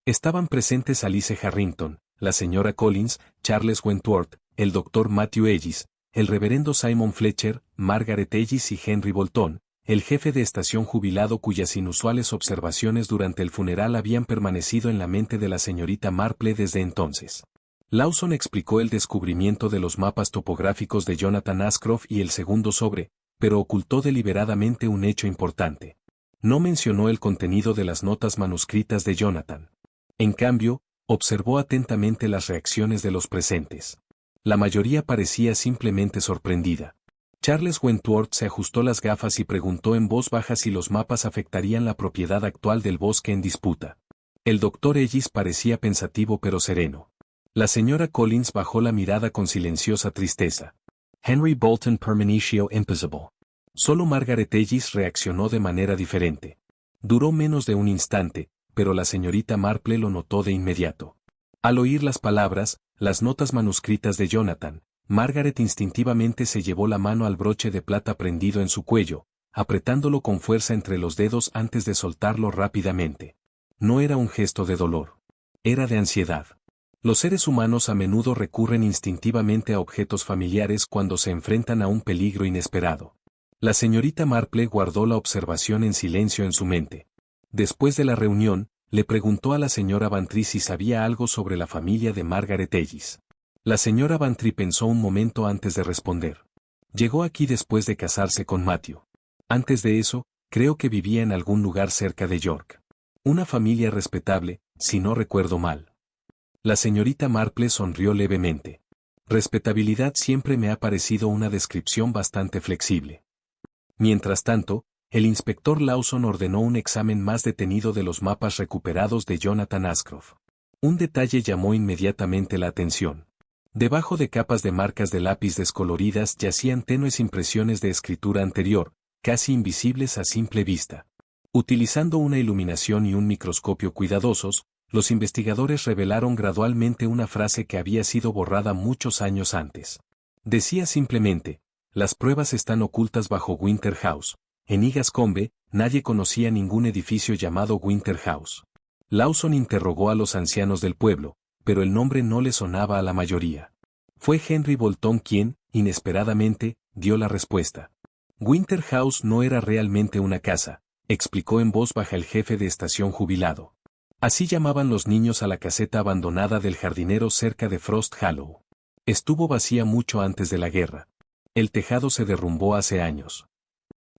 Estaban presentes Alice Harrington, la señora Collins, Charles Wentworth, el doctor Matthew Ellis, el reverendo Simon Fletcher, Margaret Ellis y Henry Bolton, el jefe de estación jubilado cuyas inusuales observaciones durante el funeral habían permanecido en la mente de la señorita Marple desde entonces. Lawson explicó el descubrimiento de los mapas topográficos de Jonathan Ascroft y el segundo sobre, pero ocultó deliberadamente un hecho importante. No mencionó el contenido de las notas manuscritas de Jonathan. En cambio, observó atentamente las reacciones de los presentes. La mayoría parecía simplemente sorprendida. Charles Wentworth se ajustó las gafas y preguntó en voz baja si los mapas afectarían la propiedad actual del bosque en disputa. El doctor Ellis parecía pensativo pero sereno. La señora Collins bajó la mirada con silenciosa tristeza. Henry Bolton permanentio impossible. Solo Margaret Ellis reaccionó de manera diferente. Duró menos de un instante, pero la señorita Marple lo notó de inmediato. Al oír las palabras, las notas manuscritas de Jonathan, Margaret instintivamente se llevó la mano al broche de plata prendido en su cuello, apretándolo con fuerza entre los dedos antes de soltarlo rápidamente. No era un gesto de dolor. Era de ansiedad. Los seres humanos a menudo recurren instintivamente a objetos familiares cuando se enfrentan a un peligro inesperado. La señorita Marple guardó la observación en silencio en su mente. Después de la reunión, le preguntó a la señora Bantry si sabía algo sobre la familia de Margaret Ellis. La señora Bantry pensó un momento antes de responder. Llegó aquí después de casarse con Matthew. Antes de eso, creo que vivía en algún lugar cerca de York. Una familia respetable, si no recuerdo mal. La señorita Marple sonrió levemente. Respetabilidad siempre me ha parecido una descripción bastante flexible. Mientras tanto, el inspector Lawson ordenó un examen más detenido de los mapas recuperados de Jonathan Ascroft. Un detalle llamó inmediatamente la atención. Debajo de capas de marcas de lápiz descoloridas yacían tenues impresiones de escritura anterior, casi invisibles a simple vista. Utilizando una iluminación y un microscopio cuidadosos, los investigadores revelaron gradualmente una frase que había sido borrada muchos años antes. Decía simplemente: las pruebas están ocultas bajo Winter House. En Igascombe, nadie conocía ningún edificio llamado Winter House. Lawson interrogó a los ancianos del pueblo, pero el nombre no le sonaba a la mayoría. Fue Henry Bolton quien, inesperadamente, dio la respuesta. Winter House no era realmente una casa, explicó en voz baja el jefe de estación jubilado. Así llamaban los niños a la caseta abandonada del jardinero cerca de Frost Hollow. Estuvo vacía mucho antes de la guerra. El tejado se derrumbó hace años.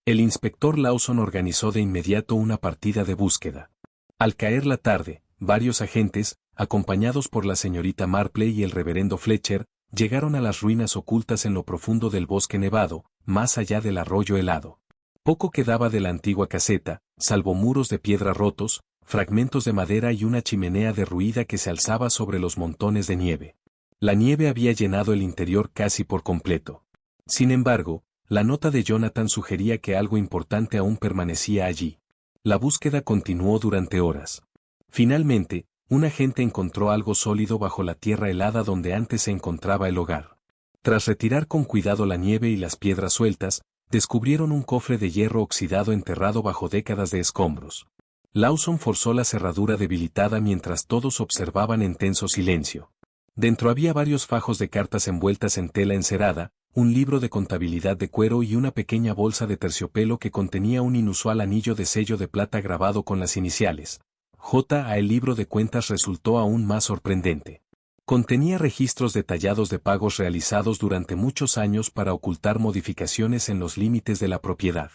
El inspector Lawson organizó de inmediato una partida de búsqueda. Al caer la tarde, varios agentes, acompañados por la señorita Marple y el reverendo Fletcher, llegaron a las ruinas ocultas en lo profundo del bosque nevado, más allá del arroyo helado. Poco quedaba de la antigua caseta, salvo muros de piedra rotos, fragmentos de madera y una chimenea derruida que se alzaba sobre los montones de nieve. La nieve había llenado el interior casi por completo. Sin embargo, la nota de Jonathan sugería que algo importante aún permanecía allí. La búsqueda continuó durante horas. Finalmente, un agente encontró algo sólido bajo la tierra helada donde antes se encontraba el hogar. Tras retirar con cuidado la nieve y las piedras sueltas, descubrieron un cofre de hierro oxidado enterrado bajo décadas de escombros. Lawson forzó la cerradura debilitada mientras todos observaban en tenso silencio. Dentro había varios fajos de cartas envueltas en tela encerada, un libro de contabilidad de cuero y una pequeña bolsa de terciopelo que contenía un inusual anillo de sello de plata grabado con las iniciales J. El libro de cuentas resultó aún más sorprendente. Contenía registros detallados de pagos realizados durante muchos años para ocultar modificaciones en los límites de la propiedad.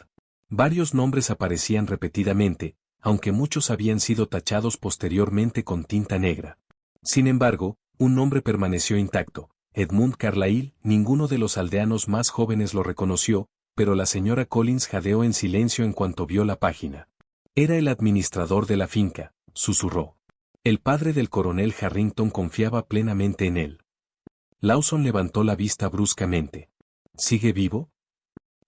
Varios nombres aparecían repetidamente, aunque muchos habían sido tachados posteriormente con tinta negra. Sin embargo, un nombre permaneció intacto: Edmund Carlyle. Ninguno de los aldeanos más jóvenes lo reconoció, pero la señora Collins jadeó en silencio en cuanto vio la página. Era el administrador de la finca, susurró. El padre del coronel Harrington confiaba plenamente en él. Lawson levantó la vista bruscamente. ¿Sigue vivo?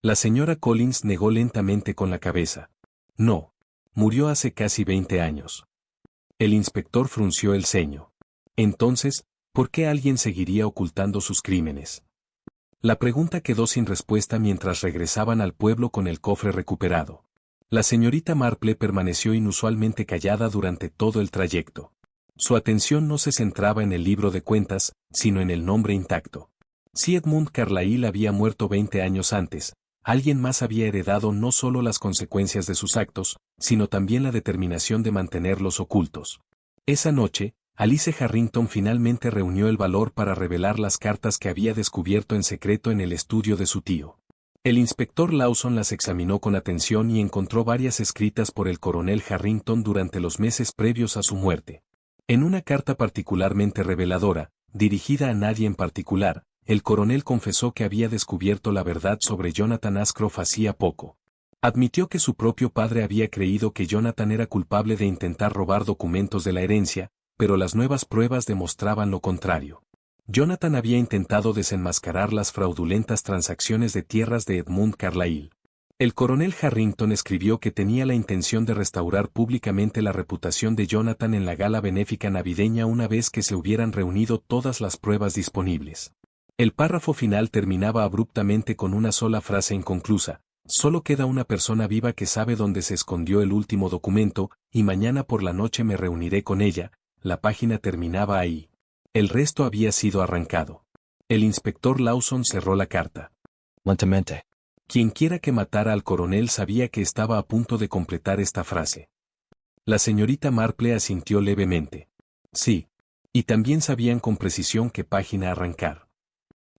La señora Collins negó lentamente con la cabeza. No. Murió hace casi 20 años. El inspector frunció el ceño. Entonces, ¿por qué alguien seguiría ocultando sus crímenes? La pregunta quedó sin respuesta mientras regresaban al pueblo con el cofre recuperado. La señorita Marple permaneció inusualmente callada durante todo el trayecto. Su atención no se centraba en el libro de cuentas, sino en el nombre intacto. Si Edmund Carlyle había muerto 20 años antes, alguien más había heredado no solo las consecuencias de sus actos, sino también la determinación de mantenerlos ocultos. Esa noche, Alice Harrington finalmente reunió el valor para revelar las cartas que había descubierto en secreto en el estudio de su tío. El inspector Lawson las examinó con atención y encontró varias escritas por el coronel Harrington durante los meses previos a su muerte. En una carta particularmente reveladora, dirigida a nadie en particular, el coronel confesó que había descubierto la verdad sobre Jonathan Ascroft hacía poco. Admitió que su propio padre había creído que Jonathan era culpable de intentar robar documentos de la herencia, pero las nuevas pruebas demostraban lo contrario. Jonathan había intentado desenmascarar las fraudulentas transacciones de tierras de Edmund Carlyle. El coronel Harrington escribió que tenía la intención de restaurar públicamente la reputación de Jonathan en la gala benéfica navideña una vez que se hubieran reunido todas las pruebas disponibles. El párrafo final terminaba abruptamente con una sola frase inconclusa: solo queda una persona viva que sabe dónde se escondió el último documento, y mañana por la noche me reuniré con ella. La página terminaba ahí. El resto había sido arrancado. El inspector Lawson cerró la carta. Lentamente. Quienquiera que matara al coronel sabía que estaba a punto de completar esta frase. La señorita Marple asintió levemente. Sí. Y también sabían con precisión qué página arrancar.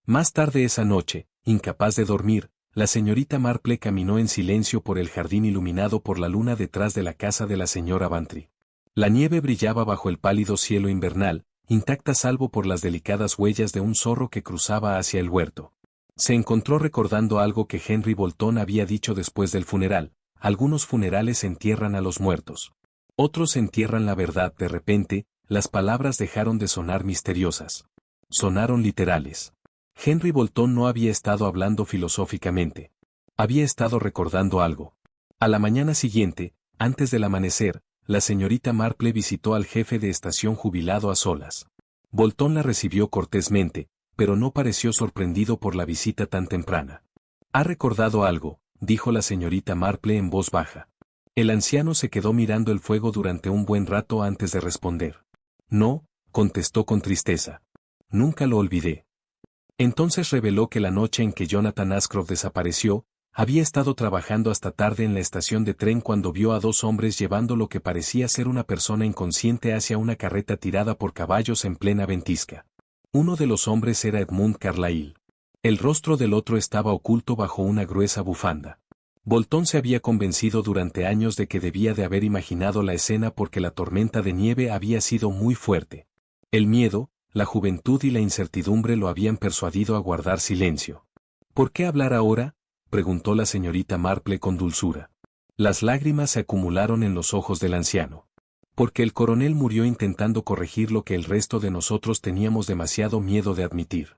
Más tarde esa noche, incapaz de dormir, la señorita Marple caminó en silencio por el jardín iluminado por la luna detrás de la casa de la señora Bantry. La nieve brillaba bajo el pálido cielo invernal, intacta salvo por las delicadas huellas de un zorro que cruzaba hacia el huerto. Se encontró recordando algo que Henry Bolton había dicho después del funeral: algunos funerales entierran a los muertos. Otros entierran la verdad. De repente, las palabras dejaron de sonar misteriosas. Sonaron literales. Henry Bolton no había estado hablando filosóficamente. Había estado recordando algo. A la mañana siguiente, antes del amanecer, la señorita Marple visitó al jefe de estación jubilado a solas. Bolton la recibió cortésmente, pero no pareció sorprendido por la visita tan temprana. «¿Ha recordado algo?», dijo la señorita Marple en voz baja. El anciano se quedó mirando el fuego durante un buen rato antes de responder. «No», contestó con tristeza. «Nunca lo olvidé». Entonces reveló que la noche en que Jonathan Ascroft desapareció, había estado trabajando hasta tarde en la estación de tren cuando vio a dos hombres llevando lo que parecía ser una persona inconsciente hacia una carreta tirada por caballos en plena ventisca. Uno de los hombres era Edmund Carlyle. El rostro del otro estaba oculto bajo una gruesa bufanda. Bolton se había convencido durante años de que debía de haber imaginado la escena porque la tormenta de nieve había sido muy fuerte. El miedo, la juventud y la incertidumbre lo habían persuadido a guardar silencio. «¿Por qué hablar ahora?», preguntó la señorita Marple con dulzura. Las lágrimas se acumularon en los ojos del anciano. «Porque el coronel murió intentando corregir lo que el resto de nosotros teníamos demasiado miedo de admitir».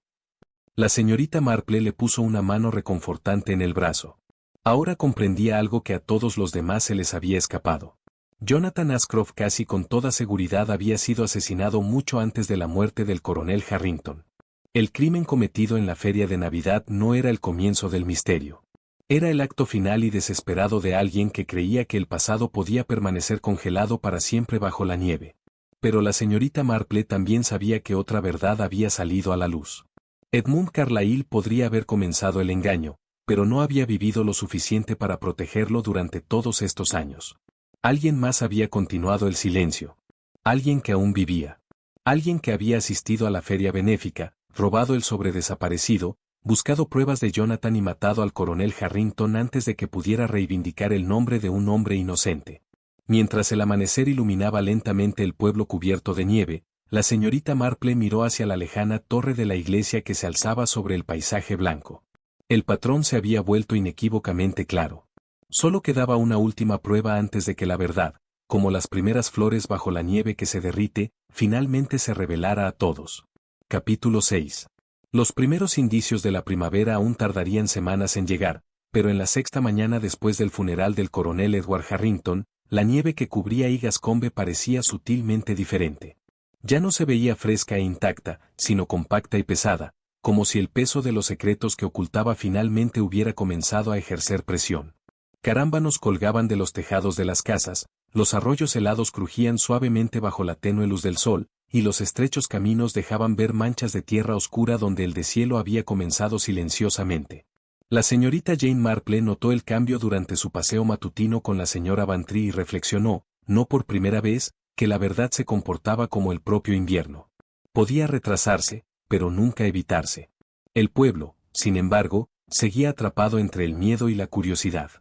La señorita Marple le puso una mano reconfortante en el brazo. Ahora comprendía algo que a todos los demás se les había escapado. Jonathan Ascroft casi con toda seguridad había sido asesinado mucho antes de la muerte del coronel Harrington. El crimen cometido en la feria de Navidad no era el comienzo del misterio. Era el acto final y desesperado de alguien que creía que el pasado podía permanecer congelado para siempre bajo la nieve. Pero la señorita Marple también sabía que otra verdad había salido a la luz. Edmund Carlyle podría haber comenzado el engaño, pero no había vivido lo suficiente para protegerlo durante todos estos años. Alguien más había continuado el silencio. Alguien que aún vivía. Alguien que había asistido a la feria benéfica, robado el sobredesaparecido, buscado pruebas de Jonathan y matado al coronel Harrington antes de que pudiera reivindicar el nombre de un hombre inocente. Mientras el amanecer iluminaba lentamente el pueblo cubierto de nieve, la señorita Marple miró hacia la lejana torre de la iglesia que se alzaba sobre el paisaje blanco. El patrón se había vuelto inequívocamente claro. Solo quedaba una última prueba antes de que la verdad, como las primeras flores bajo la nieve que se derrite, finalmente se revelara a todos. Capítulo 6. Los primeros indicios de la primavera aún tardarían semanas en llegar, pero en la sexta mañana después del funeral del coronel Edward Harrington, la nieve que cubría Egascombe parecía sutilmente diferente. Ya no se veía fresca e intacta, sino compacta y pesada, como si el peso de los secretos que ocultaba finalmente hubiera comenzado a ejercer presión. Carámbanos colgaban de los tejados de las casas, los arroyos helados crujían suavemente bajo la tenue luz del sol, y los estrechos caminos dejaban ver manchas de tierra oscura donde el deshielo había comenzado silenciosamente. La señorita Jane Marple notó el cambio durante su paseo matutino con la señora Bantry y reflexionó, no por primera vez, que la verdad se comportaba como el propio invierno. Podía retrasarse, pero nunca evitarse. El pueblo, sin embargo, Seguía atrapado entre el miedo y la curiosidad.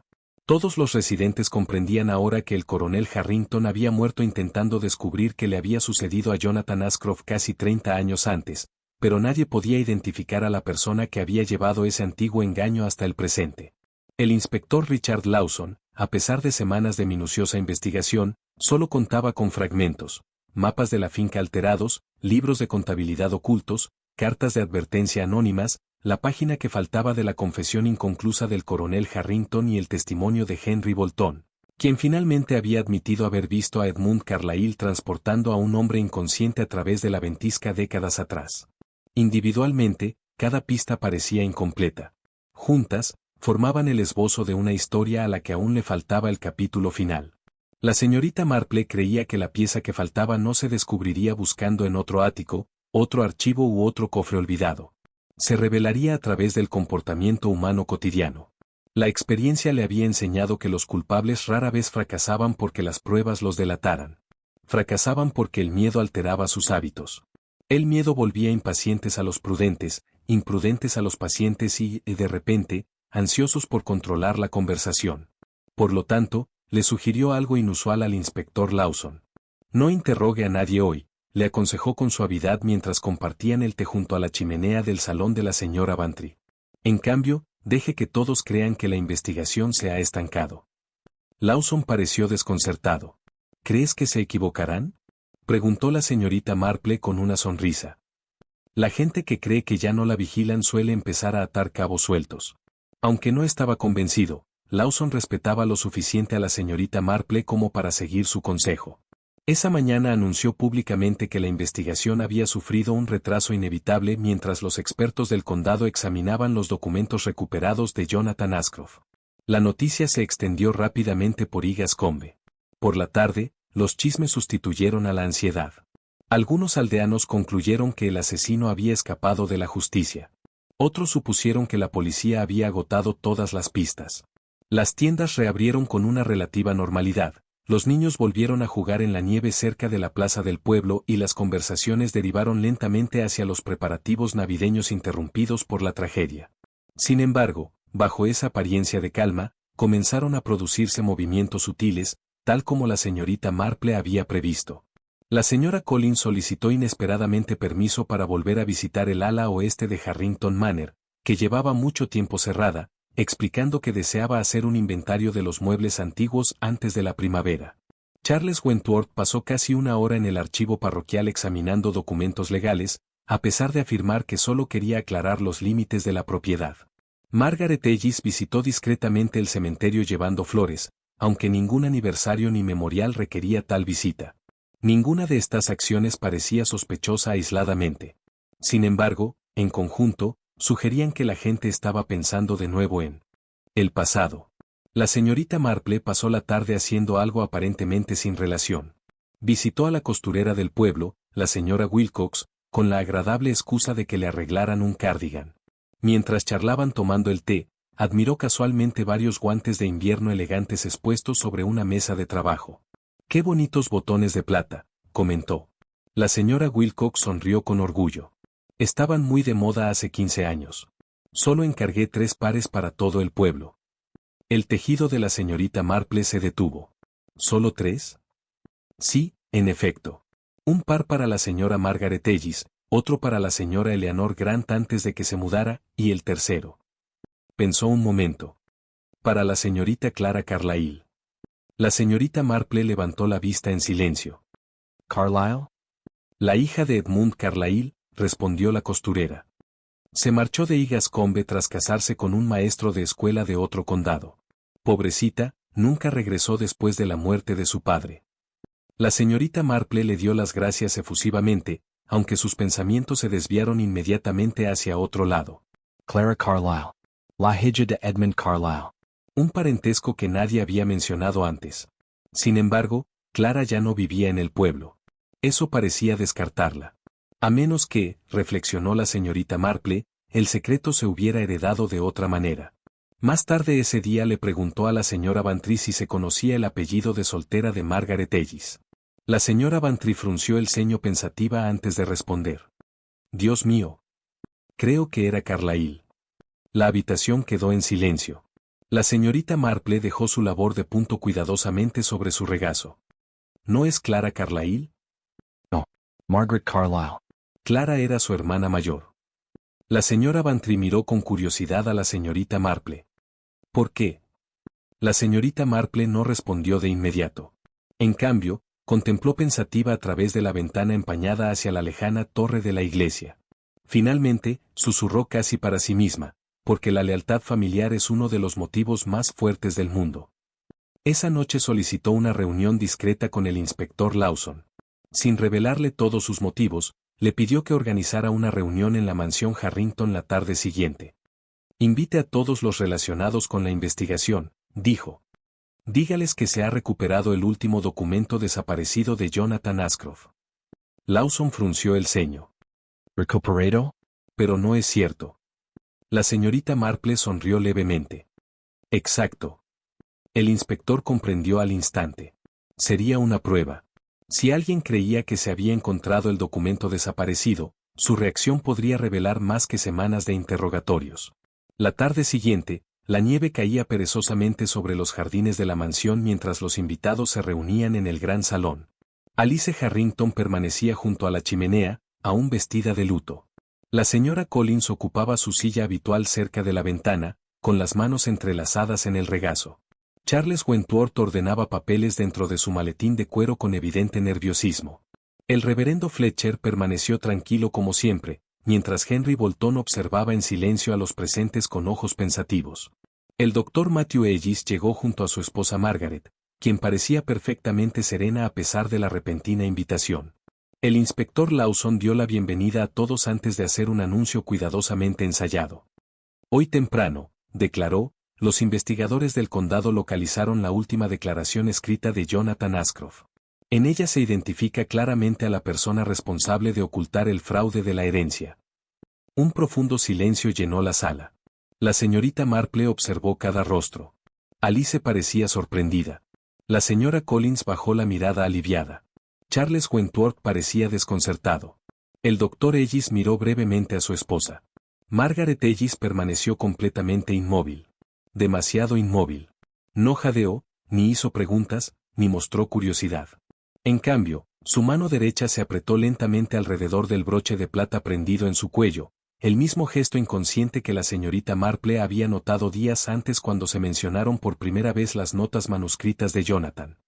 Todos los residentes comprendían ahora que el coronel Harrington había muerto intentando descubrir qué le había sucedido a Jonathan Ashcroft casi 30 años antes, pero nadie podía identificar a la persona que había llevado ese antiguo engaño hasta el presente. El inspector Richard Lawson, a pesar de semanas de minuciosa investigación, solo contaba con fragmentos, mapas de la finca alterados, libros de contabilidad ocultos, cartas de advertencia anónimas, la página que faltaba de la confesión inconclusa del coronel Harrington y el testimonio de Henry Bolton, quien finalmente había admitido haber visto a Edmund Carlyle transportando a un hombre inconsciente a través de la ventisca décadas atrás. Individualmente, cada pista parecía incompleta. Juntas, formaban el esbozo de una historia a la que aún le faltaba el capítulo final. La señorita Marple creía que la pieza que faltaba no se descubriría buscando en otro ático, otro archivo u otro cofre olvidado. Se revelaría a través del comportamiento humano cotidiano. La experiencia le había enseñado que los culpables rara vez fracasaban porque las pruebas los delataran. Fracasaban porque el miedo alteraba sus hábitos. El miedo volvía impacientes a los prudentes, imprudentes a los pacientes y, de repente, ansiosos por controlar la conversación. Por lo tanto, le sugirió algo inusual al inspector Lawson. No interrogue a nadie hoy, le aconsejó con suavidad mientras compartían el té junto a la chimenea del salón de la señora Bantry. En cambio, deje que todos crean que la investigación se ha estancado. Lawson pareció desconcertado. ¿Crees que se equivocarán?, preguntó la señorita Marple con una sonrisa. La gente que cree que ya no la vigilan suele empezar a atar cabos sueltos. Aunque no estaba convencido, Lawson respetaba lo suficiente a la señorita Marple como para seguir su consejo. Esa mañana anunció públicamente que la investigación había sufrido un retraso inevitable mientras los expertos del condado examinaban los documentos recuperados de Jonathan Ashcroft. La noticia se extendió rápidamente por Egascombe. Por la tarde, los chismes sustituyeron a la ansiedad. Algunos aldeanos concluyeron que el asesino había escapado de la justicia. Otros supusieron que la policía había agotado todas las pistas. Las tiendas reabrieron con una relativa normalidad. Los niños volvieron a jugar en la nieve cerca de la plaza del pueblo y las conversaciones derivaron lentamente hacia los preparativos navideños interrumpidos por la tragedia. Sin embargo, bajo esa apariencia de calma, comenzaron a producirse movimientos sutiles, tal como la señorita Marple había previsto. La señora Collins solicitó inesperadamente permiso para volver a visitar el ala oeste de Harrington Manor, que llevaba mucho tiempo cerrada, explicando que deseaba hacer un inventario de los muebles antiguos antes de la primavera. Charles Wentworth pasó casi una hora en el archivo parroquial examinando documentos legales, a pesar de afirmar que solo quería aclarar los límites de la propiedad. Margaret Ellis visitó discretamente el cementerio llevando flores, aunque ningún aniversario ni memorial requería tal visita. Ninguna de estas acciones parecía sospechosa aisladamente. Sin embargo, en conjunto, sugerían que la gente estaba pensando de nuevo en el pasado. La señorita Marple pasó la tarde haciendo algo aparentemente sin relación. Visitó a la costurera del pueblo, la señora Wilcox, con la agradable excusa de que le arreglaran un cardigan. Mientras charlaban tomando el té, admiró casualmente varios guantes de invierno elegantes expuestos sobre una mesa de trabajo. «¡Qué bonitos botones de plata!», comentó. La señora Wilcox sonrió con orgullo. Estaban muy de moda hace 15 años. Solo encargué 3 pares para todo el pueblo. El tejido de la señorita Marple se detuvo. ¿Solo 3? Sí, en efecto. Un par para la señora Margaret Ellis, otro para la señora Eleanor Grant antes de que se mudara, y el tercero. Pensó un momento. Para la señorita Clara Carlyle. La señorita Marple levantó la vista en silencio. ¿Carlyle? La hija de Edmund Carlyle, respondió la costurera. Se marchó de Egascombe tras casarse con un maestro de escuela de otro condado. Pobrecita, nunca regresó después de la muerte de su padre. La señorita Marple le dio las gracias efusivamente, aunque sus pensamientos se desviaron inmediatamente hacia otro lado. Clara Carlyle. La hija de Edmund Carlyle. Un parentesco que nadie había mencionado antes. Sin embargo, Clara ya no vivía en el pueblo. Eso parecía descartarla. A menos que, reflexionó la señorita Marple, el secreto se hubiera heredado de otra manera. Más tarde ese día le preguntó a la señora Bantry si se conocía el apellido de soltera de Margaret Ellis. La señora Bantry frunció el ceño pensativa antes de responder. Dios mío. Creo que era Carlyle. La habitación quedó en silencio. La señorita Marple dejó su labor de punto cuidadosamente sobre su regazo. ¿No es Clara Carlyle? No. Margaret Carlyle. Clara era su hermana mayor. La señora Bantry miró con curiosidad a la señorita Marple. ¿Por qué? La señorita Marple no respondió de inmediato. En cambio, contempló pensativa a través de la ventana empañada hacia la lejana torre de la iglesia. Finalmente, susurró casi para sí misma, porque la lealtad familiar es uno de los motivos más fuertes del mundo. Esa noche solicitó una reunión discreta con el inspector Lawson. Sin revelarle todos sus motivos, le pidió que organizara una reunión en la mansión Harrington la tarde siguiente. Invite a todos los relacionados con la investigación, dijo. Dígales que se ha recuperado el último documento desaparecido de Jonathan Ashcroft. Lawson frunció el ceño. ¿Recuperado? Pero no es cierto. La señorita Marple sonrió levemente. Exacto. El inspector comprendió al instante. Sería una prueba. Si alguien creía que se había encontrado el documento desaparecido, su reacción podría revelar más que semanas de interrogatorios. La tarde siguiente, la nieve caía perezosamente sobre los jardines de la mansión mientras los invitados se reunían en el gran salón. Alice Harrington permanecía junto a la chimenea, aún vestida de luto. La señora Collins ocupaba su silla habitual cerca de la ventana, con las manos entrelazadas en el regazo. Charles Wentworth ordenaba papeles dentro de su maletín de cuero con evidente nerviosismo. El reverendo Fletcher permaneció tranquilo como siempre, mientras Henry Bolton observaba en silencio a los presentes con ojos pensativos. El doctor Matthew Ellis llegó junto a su esposa Margaret, quien parecía perfectamente serena a pesar de la repentina invitación. El inspector Lawson dio la bienvenida a todos antes de hacer un anuncio cuidadosamente ensayado. Hoy temprano, declaró, los investigadores del condado localizaron la última declaración escrita de Jonathan Ashcroft. En ella se identifica claramente a la persona responsable de ocultar el fraude de la herencia. Un profundo silencio llenó la sala. La señorita Marple observó cada rostro. Alice parecía sorprendida. La señora Collins bajó la mirada aliviada. Charles Wentworth parecía desconcertado. El doctor Ellis miró brevemente a su esposa. Margaret Ellis permaneció completamente inmóvil. Demasiado inmóvil. No jadeó, ni hizo preguntas, ni mostró curiosidad. En cambio, su mano derecha se apretó lentamente alrededor del broche de plata prendido en su cuello, el mismo gesto inconsciente que la señorita Marple había notado días antes cuando se mencionaron por primera vez las notas manuscritas de Jonathan.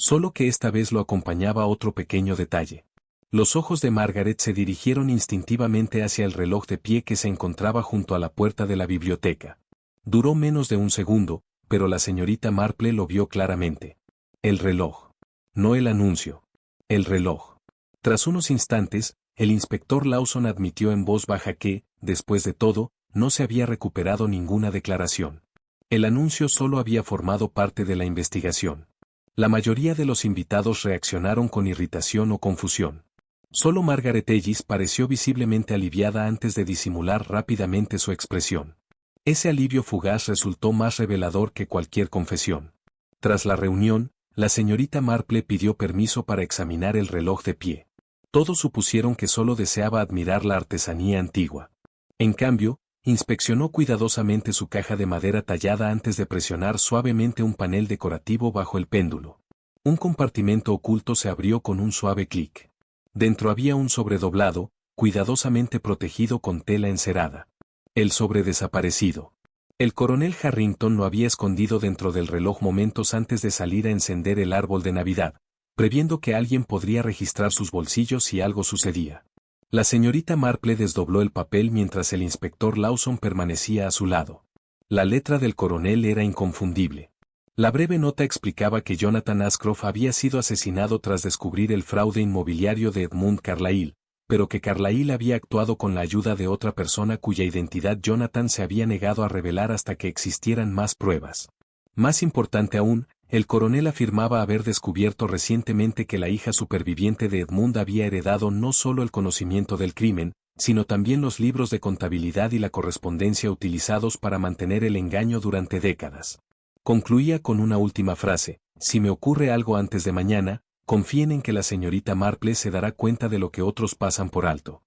Solo que esta vez lo acompañaba otro pequeño detalle. Los ojos de Margaret se dirigieron instintivamente hacia el reloj de pie que se encontraba junto a la puerta de la biblioteca. Duró menos de un segundo, pero la señorita Marple lo vio claramente. El reloj. No el anuncio. El reloj. Tras unos instantes, el inspector Lawson admitió en voz baja que, después de todo, no se había recuperado ninguna declaración. El anuncio solo había formado parte de la investigación. La mayoría de los invitados reaccionaron con irritación o confusión. Solo Margaret Ellis pareció visiblemente aliviada antes de disimular rápidamente su expresión. Ese alivio fugaz resultó más revelador que cualquier confesión. Tras la reunión, la señorita Marple pidió permiso para examinar el reloj de pie. Todos supusieron que solo deseaba admirar la artesanía antigua. En cambio, inspeccionó cuidadosamente su caja de madera tallada antes de presionar suavemente un panel decorativo bajo el péndulo. Un compartimento oculto se abrió con un suave clic. Dentro había un sobre doblado, cuidadosamente protegido con tela encerada. El sobre desaparecido. El coronel Harrington lo había escondido dentro del reloj momentos antes de salir a encender el árbol de Navidad, previendo que alguien podría registrar sus bolsillos si algo sucedía. La señorita Marple desdobló el papel mientras el inspector Lawson permanecía a su lado. La letra del coronel era inconfundible. La breve nota explicaba que Jonathan Ashcroft había sido asesinado tras descubrir el fraude inmobiliario de Edmund Carlyle, pero que Carlyle había actuado con la ayuda de otra persona cuya identidad Jonathan se había negado a revelar hasta que existieran más pruebas. Más importante aún, el coronel afirmaba haber descubierto recientemente que la hija superviviente de Edmund había heredado no solo el conocimiento del crimen, sino también los libros de contabilidad y la correspondencia utilizados para mantener el engaño durante décadas. Concluía con una última frase: si me ocurre algo antes de mañana, confíen en que la señorita Marple se dará cuenta de lo que otros pasan por alto.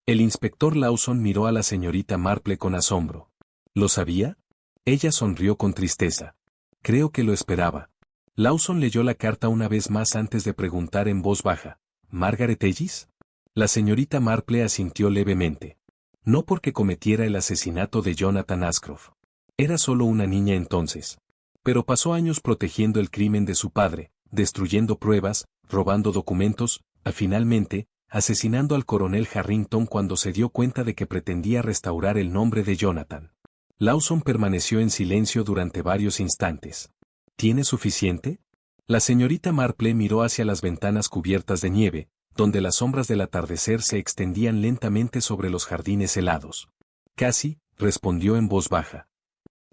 El inspector Lawson miró a la señorita Marple con asombro. ¿Lo sabía? Ella sonrió con tristeza. Creo que lo esperaba. Lawson leyó la carta una vez más antes de preguntar en voz baja, ¿Margaret Ellis? La señorita Marple asintió levemente. No porque cometiera el asesinato de Jonathan Ascroft. Era solo una niña entonces. Pero pasó años protegiendo el crimen de su padre, destruyendo pruebas, robando documentos, finalmente, asesinando al coronel Harrington cuando se dio cuenta de que pretendía restaurar el nombre de Jonathan. Lawson permaneció en silencio durante varios instantes. ¿Tiene suficiente? La señorita Marple miró hacia las ventanas cubiertas de nieve, donde las sombras del atardecer se extendían lentamente sobre los jardines helados. Casi, respondió en voz baja.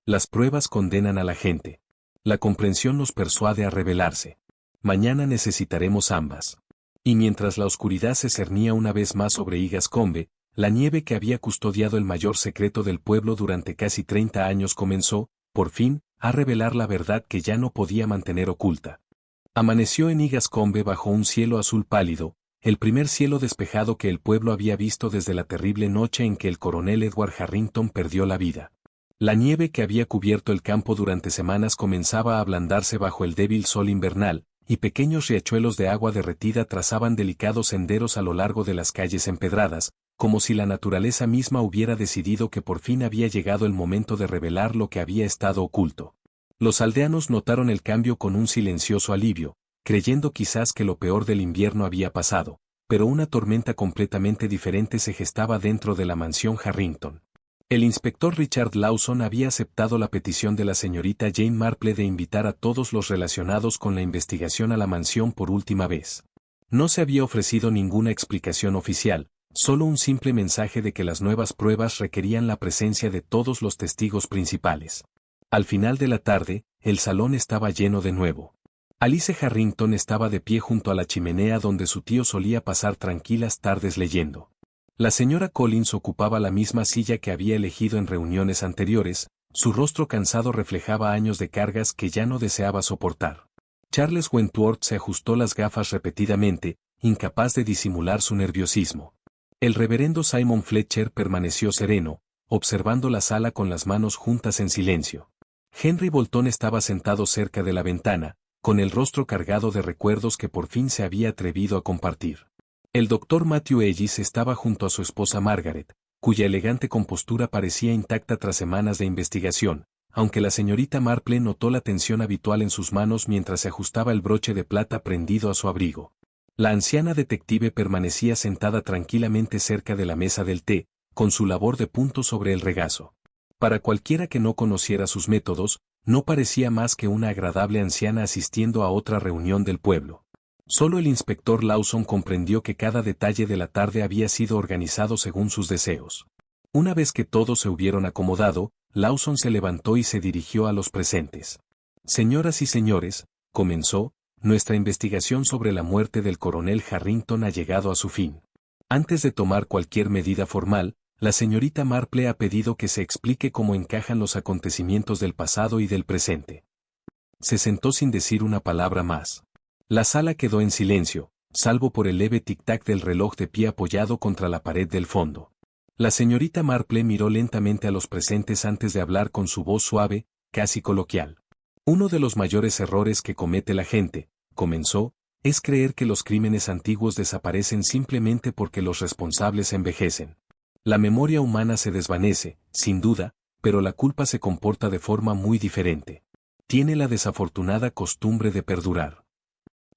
Las pruebas condenan a la gente. La comprensión nos persuade a rebelarse. Mañana necesitaremos ambas. Y mientras la oscuridad se cernía una vez más sobre Igascombe, la nieve que había custodiado el mayor secreto del pueblo durante casi 30 años comenzó, por fin, a revelar la verdad que ya no podía mantener oculta. Amaneció en Igascombe bajo un cielo azul pálido, el primer cielo despejado que el pueblo había visto desde la terrible noche en que el coronel Edward Harrington perdió la vida. La nieve que había cubierto el campo durante semanas comenzaba a ablandarse bajo el débil sol invernal, y pequeños riachuelos de agua derretida trazaban delicados senderos a lo largo de las calles empedradas, como si la naturaleza misma hubiera decidido que por fin había llegado el momento de revelar lo que había estado oculto. Los aldeanos notaron el cambio con un silencioso alivio, creyendo quizás que lo peor del invierno había pasado, pero una tormenta completamente diferente se gestaba dentro de la mansión Harrington. El inspector Richard Lawson había aceptado la petición de la señorita Jane Marple de invitar a todos los relacionados con la investigación a la mansión por última vez. No se había ofrecido ninguna explicación oficial, solo un simple mensaje de que las nuevas pruebas requerían la presencia de todos los testigos principales. Al final de la tarde, el salón estaba lleno de nuevo. Alice Harrington estaba de pie junto a la chimenea donde su tío solía pasar tranquilas tardes leyendo. La señora Collins ocupaba la misma silla que había elegido en reuniones anteriores, su rostro cansado reflejaba años de cargas que ya no deseaba soportar. Charles Wentworth se ajustó las gafas repetidamente, incapaz de disimular su nerviosismo. El reverendo Simon Fletcher permaneció sereno, observando la sala con las manos juntas en silencio. Henry Bolton estaba sentado cerca de la ventana, con el rostro cargado de recuerdos que por fin se había atrevido a compartir. El doctor Matthew Ellis estaba junto a su esposa Margaret, cuya elegante compostura parecía intacta tras semanas de investigación, aunque la señorita Marple notó la tensión habitual en sus manos mientras se ajustaba el broche de plata prendido a su abrigo. La anciana detective permanecía sentada tranquilamente cerca de la mesa del té, con su labor de punto sobre el regazo. Para cualquiera que no conociera sus métodos, no parecía más que una agradable anciana asistiendo a otra reunión del pueblo. Solo el inspector Lawson comprendió que cada detalle de la tarde había sido organizado según sus deseos. Una vez que todos se hubieron acomodado, Lawson se levantó y se dirigió a los presentes. Señoras y señores, comenzó, nuestra investigación sobre la muerte del coronel Harrington ha llegado a su fin. Antes de tomar cualquier medida formal, la señorita Marple ha pedido que se explique cómo encajan los acontecimientos del pasado y del presente. Se sentó sin decir una palabra más. La sala quedó en silencio, salvo por el leve tic-tac del reloj de pie apoyado contra la pared del fondo. La señorita Marple miró lentamente a los presentes antes de hablar con su voz suave, casi coloquial. Uno de los mayores errores que comete la gente, comenzó, es creer que los crímenes antiguos desaparecen simplemente porque los responsables envejecen. La memoria humana se desvanece, sin duda, pero la culpa se comporta de forma muy diferente. Tiene la desafortunada costumbre de perdurar.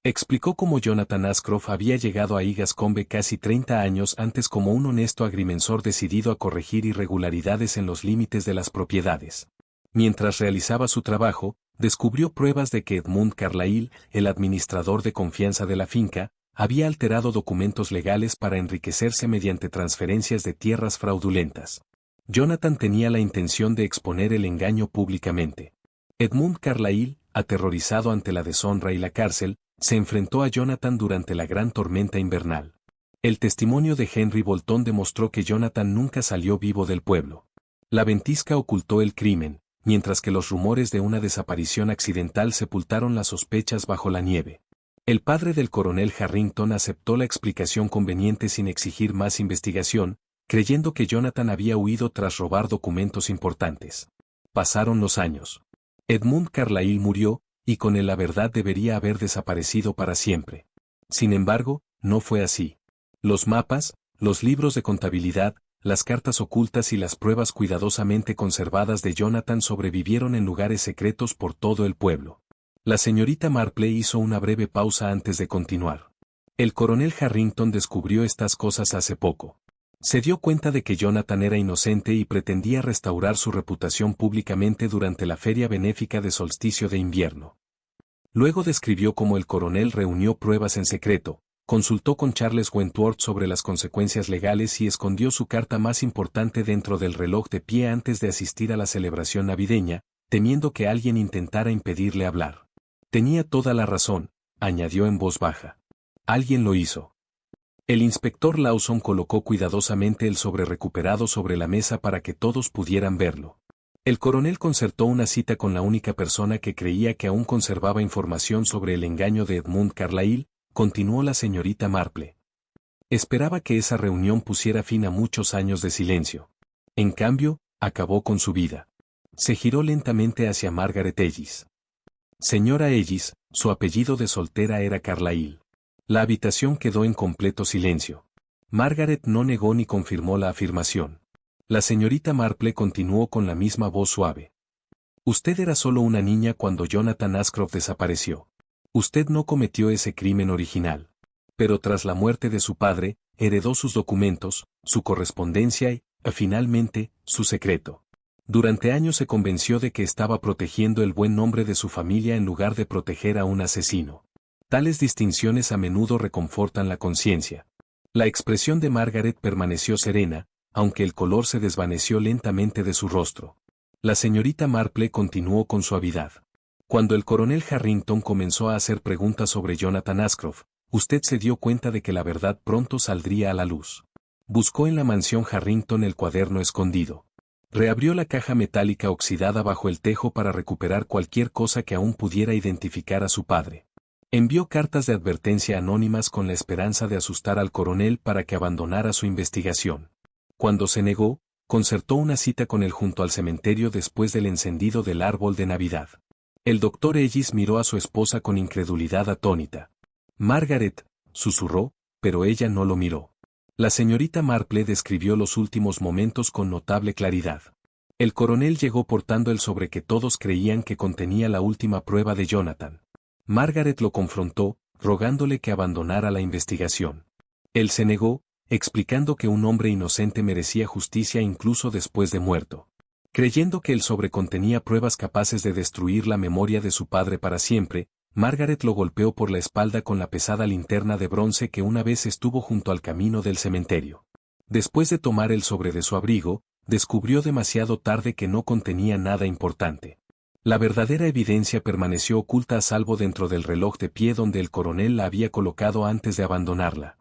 Explicó cómo Jonathan Ascroft había llegado a Igascombe casi 30 años antes como un honesto agrimensor decidido a corregir irregularidades en los límites de las propiedades. Mientras realizaba su trabajo, descubrió pruebas de que Edmund Carlyle, el administrador de confianza de la finca, había alterado documentos legales para enriquecerse mediante transferencias de tierras fraudulentas. Jonathan tenía la intención de exponer el engaño públicamente. Edmund Carlyle, aterrorizado ante la deshonra y la cárcel, se enfrentó a Jonathan durante la gran tormenta invernal. El testimonio de Henry Bolton demostró que Jonathan nunca salió vivo del pueblo. La ventisca ocultó el crimen, mientras que los rumores de una desaparición accidental sepultaron las sospechas bajo la nieve. El padre del coronel Harrington aceptó la explicación conveniente sin exigir más investigación, creyendo que Jonathan había huido tras robar documentos importantes. Pasaron los años. Edmund Carlyle murió, y con él la verdad debería haber desaparecido para siempre. Sin embargo, no fue así. Los mapas, los libros de contabilidad, las cartas ocultas y las pruebas cuidadosamente conservadas de Jonathan sobrevivieron en lugares secretos por todo el pueblo. La señorita Marple hizo una breve pausa antes de continuar. El coronel Harrington descubrió estas cosas hace poco. Se dio cuenta de que Jonathan era inocente y pretendía restaurar su reputación públicamente durante la feria benéfica de solsticio de invierno. Luego describió cómo el coronel reunió pruebas en secreto, consultó con Charles Wentworth sobre las consecuencias legales y escondió su carta más importante dentro del reloj de pie antes de asistir a la celebración navideña, temiendo que alguien intentara impedirle hablar. Tenía toda la razón, añadió en voz baja. Alguien lo hizo. El inspector Lawson colocó cuidadosamente el sobre recuperado sobre la mesa para que todos pudieran verlo. El coronel concertó una cita con la única persona que creía que aún conservaba información sobre el engaño de Edmund Carlyle, continuó la señorita Marple. Esperaba que esa reunión pusiera fin a muchos años de silencio. En cambio, acabó con su vida. Se giró lentamente hacia Margaret Ellis. Señora Ellis, su apellido de soltera era Carlyle. La habitación quedó en completo silencio. Margaret no negó ni confirmó la afirmación. La señorita Marple continuó con la misma voz suave. Usted era solo una niña cuando Jonathan Ashcroft desapareció. Usted no cometió ese crimen original. Pero tras la muerte de su padre, heredó sus documentos, su correspondencia y, finalmente, su secreto. Durante años se convenció de que estaba protegiendo el buen nombre de su familia en lugar de proteger a un asesino. Tales distinciones a menudo reconfortan la conciencia. La expresión de Margaret permaneció serena, aunque el color se desvaneció lentamente de su rostro. La señorita Marple continuó con suavidad. Cuando el coronel Harrington comenzó a hacer preguntas sobre Jonathan Ashcroft, usted se dio cuenta de que la verdad pronto saldría a la luz. Buscó en la mansión Harrington el cuaderno escondido. Reabrió la caja metálica oxidada bajo el tejo para recuperar cualquier cosa que aún pudiera identificar a su padre. Envió cartas de advertencia anónimas con la esperanza de asustar al coronel para que abandonara su investigación. Cuando se negó, concertó una cita con él junto al cementerio después del encendido del árbol de Navidad. El doctor Ellis miró a su esposa con incredulidad atónita. Margaret, susurró, pero ella no lo miró. La señorita Marple describió los últimos momentos con notable claridad. El coronel llegó portando el sobre que todos creían que contenía la última prueba de Jonathan. Margaret lo confrontó, rogándole que abandonara la investigación. Él se negó, explicando que un hombre inocente merecía justicia incluso después de muerto. Creyendo que el sobre contenía pruebas capaces de destruir la memoria de su padre para siempre, Margaret lo golpeó por la espalda con la pesada linterna de bronce que una vez estuvo junto al camino del cementerio. Después de tomar el sobre de su abrigo, descubrió demasiado tarde que no contenía nada importante. La verdadera evidencia permaneció oculta a salvo dentro del reloj de pie donde el coronel la había colocado antes de abandonarla.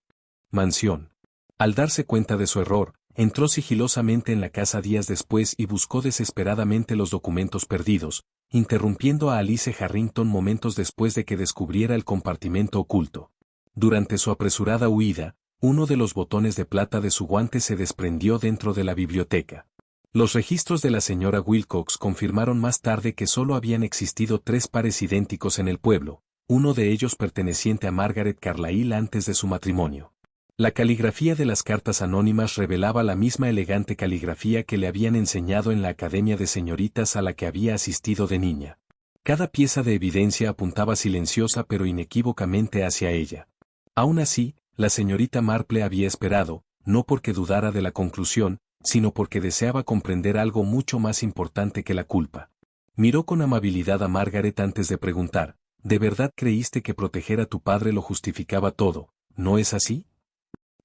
Mansión. Al darse cuenta de su error, entró sigilosamente en la casa días después y buscó desesperadamente los documentos perdidos, interrumpiendo a Alice Harrington momentos después de que descubriera el compartimento oculto. Durante su apresurada huida, uno de los botones de plata de su guante se desprendió dentro de la biblioteca. Los registros de la señora Wilcox confirmaron más tarde que solo habían existido 3 pares idénticos en el pueblo, uno de ellos perteneciente a Margaret Carlyle antes de su matrimonio. La caligrafía de las cartas anónimas revelaba la misma elegante caligrafía que le habían enseñado en la academia de señoritas a la que había asistido de niña. Cada pieza de evidencia apuntaba silenciosa pero inequívocamente hacia ella. Aún así, la señorita Marple había esperado, no porque dudara de la conclusión, sino porque deseaba comprender algo mucho más importante que la culpa. Miró con amabilidad a Margaret antes de preguntar, ¿de verdad creíste que proteger a tu padre lo justificaba todo, no es así?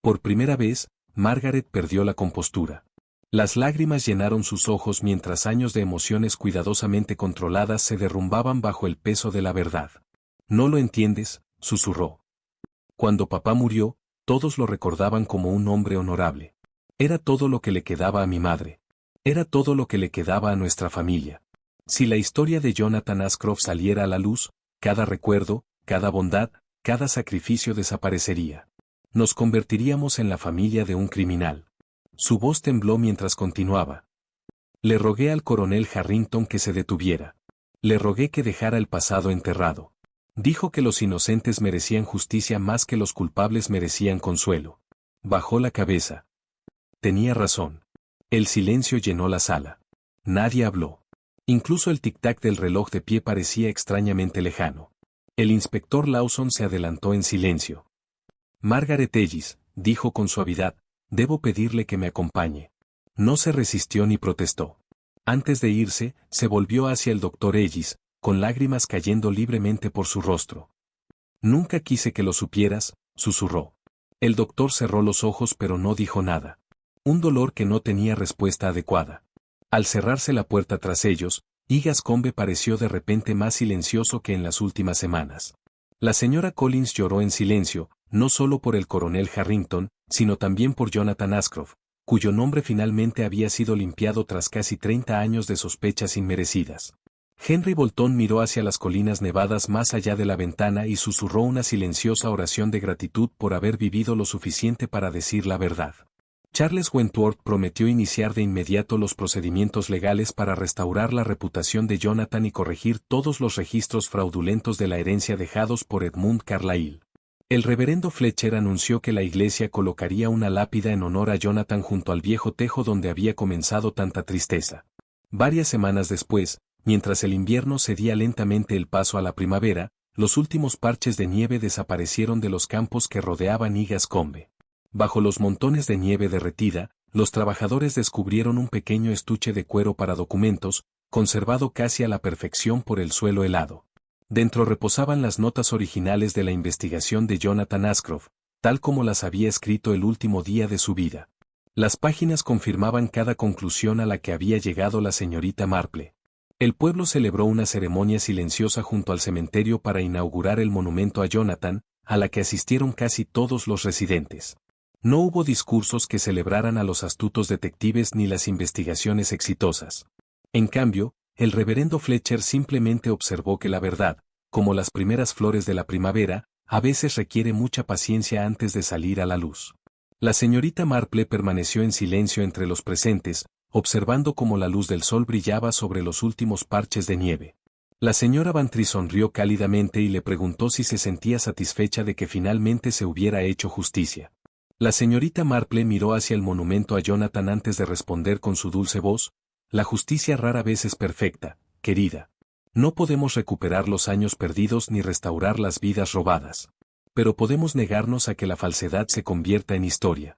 Por primera vez, Margaret perdió la compostura. Las lágrimas llenaron sus ojos mientras años de emociones cuidadosamente controladas se derrumbaban bajo el peso de la verdad. «No lo entiendes», susurró. Cuando papá murió, todos lo recordaban como un hombre honorable. Era todo lo que le quedaba a mi madre. Era todo lo que le quedaba a nuestra familia. Si la historia de Jonathan Ashcroft saliera a la luz, cada recuerdo, cada bondad, cada sacrificio desaparecería. Nos convertiríamos en la familia de un criminal. Su voz tembló mientras continuaba. Le rogué al coronel Harrington que se detuviera. Le rogué que dejara el pasado enterrado. Dijo que los inocentes merecían justicia más que los culpables merecían consuelo. Bajó la cabeza. Tenía razón. El silencio llenó la sala. Nadie habló. Incluso el tic-tac del reloj de pie parecía extrañamente lejano. El inspector Lawson se adelantó en silencio. Margaret Ellis, dijo con suavidad, debo pedirle que me acompañe. No se resistió ni protestó. Antes de irse, se volvió hacia el doctor Ellis, con lágrimas cayendo libremente por su rostro. Nunca quise que lo supieras, susurró. El doctor cerró los ojos pero no dijo nada. Un dolor que no tenía respuesta adecuada. Al cerrarse la puerta tras ellos, Igascombe pareció de repente más silencioso que en las últimas semanas. La señora Collins lloró en silencio, no solo por el coronel Harrington, sino también por Jonathan Ashcroft, cuyo nombre finalmente había sido limpiado tras casi 30 años de sospechas inmerecidas. Henry Bolton miró hacia las colinas nevadas más allá de la ventana y susurró una silenciosa oración de gratitud por haber vivido lo suficiente para decir la verdad. Charles Wentworth prometió iniciar de inmediato los procedimientos legales para restaurar la reputación de Jonathan y corregir todos los registros fraudulentos de la herencia dejados por Edmund Carlyle. El reverendo Fletcher anunció que la iglesia colocaría una lápida en honor a Jonathan junto al viejo tejo donde había comenzado tanta tristeza. Varias semanas después, mientras el invierno cedía lentamente el paso a la primavera, los últimos parches de nieve desaparecieron de los campos que rodeaban Igascombe. Bajo los montones de nieve derretida, los trabajadores descubrieron un pequeño estuche de cuero para documentos, conservado casi a la perfección por el suelo helado. Dentro reposaban las notas originales de la investigación de Jonathan Ashcroft, tal como las había escrito el último día de su vida. Las páginas confirmaban cada conclusión a la que había llegado la señorita Marple. El pueblo celebró una ceremonia silenciosa junto al cementerio para inaugurar el monumento a Jonathan, a la que asistieron casi todos los residentes. No hubo discursos que celebraran a los astutos detectives ni las investigaciones exitosas. En cambio, el reverendo Fletcher simplemente observó que la verdad, como las primeras flores de la primavera, a veces requiere mucha paciencia antes de salir a la luz. La señorita Marple permaneció en silencio entre los presentes, observando cómo la luz del sol brillaba sobre los últimos parches de nieve. La señora Bantry sonrió cálidamente y le preguntó si se sentía satisfecha de que finalmente se hubiera hecho justicia. La señorita Marple miró hacia el monumento a Jonathan antes de responder con su dulce voz, la justicia rara vez es perfecta, querida. No podemos recuperar los años perdidos ni restaurar las vidas robadas. Pero podemos negarnos a que la falsedad se convierta en historia.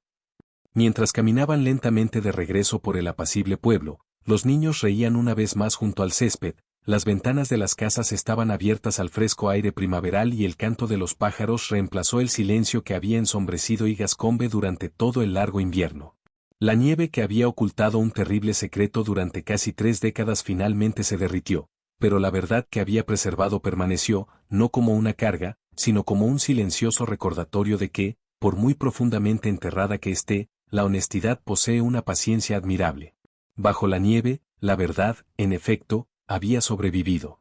Mientras caminaban lentamente de regreso por el apacible pueblo, los niños reían una vez más junto al césped, las ventanas de las casas estaban abiertas al fresco aire primaveral y el canto de los pájaros reemplazó el silencio que había ensombrecido Igascombe durante todo el largo invierno. La nieve que había ocultado un terrible secreto durante casi 3 décadas finalmente se derritió, pero la verdad que había preservado permaneció, no como una carga, sino como un silencioso recordatorio de que, por muy profundamente enterrada que esté, la honestidad posee una paciencia admirable. Bajo la nieve, la verdad, en efecto, había sobrevivido.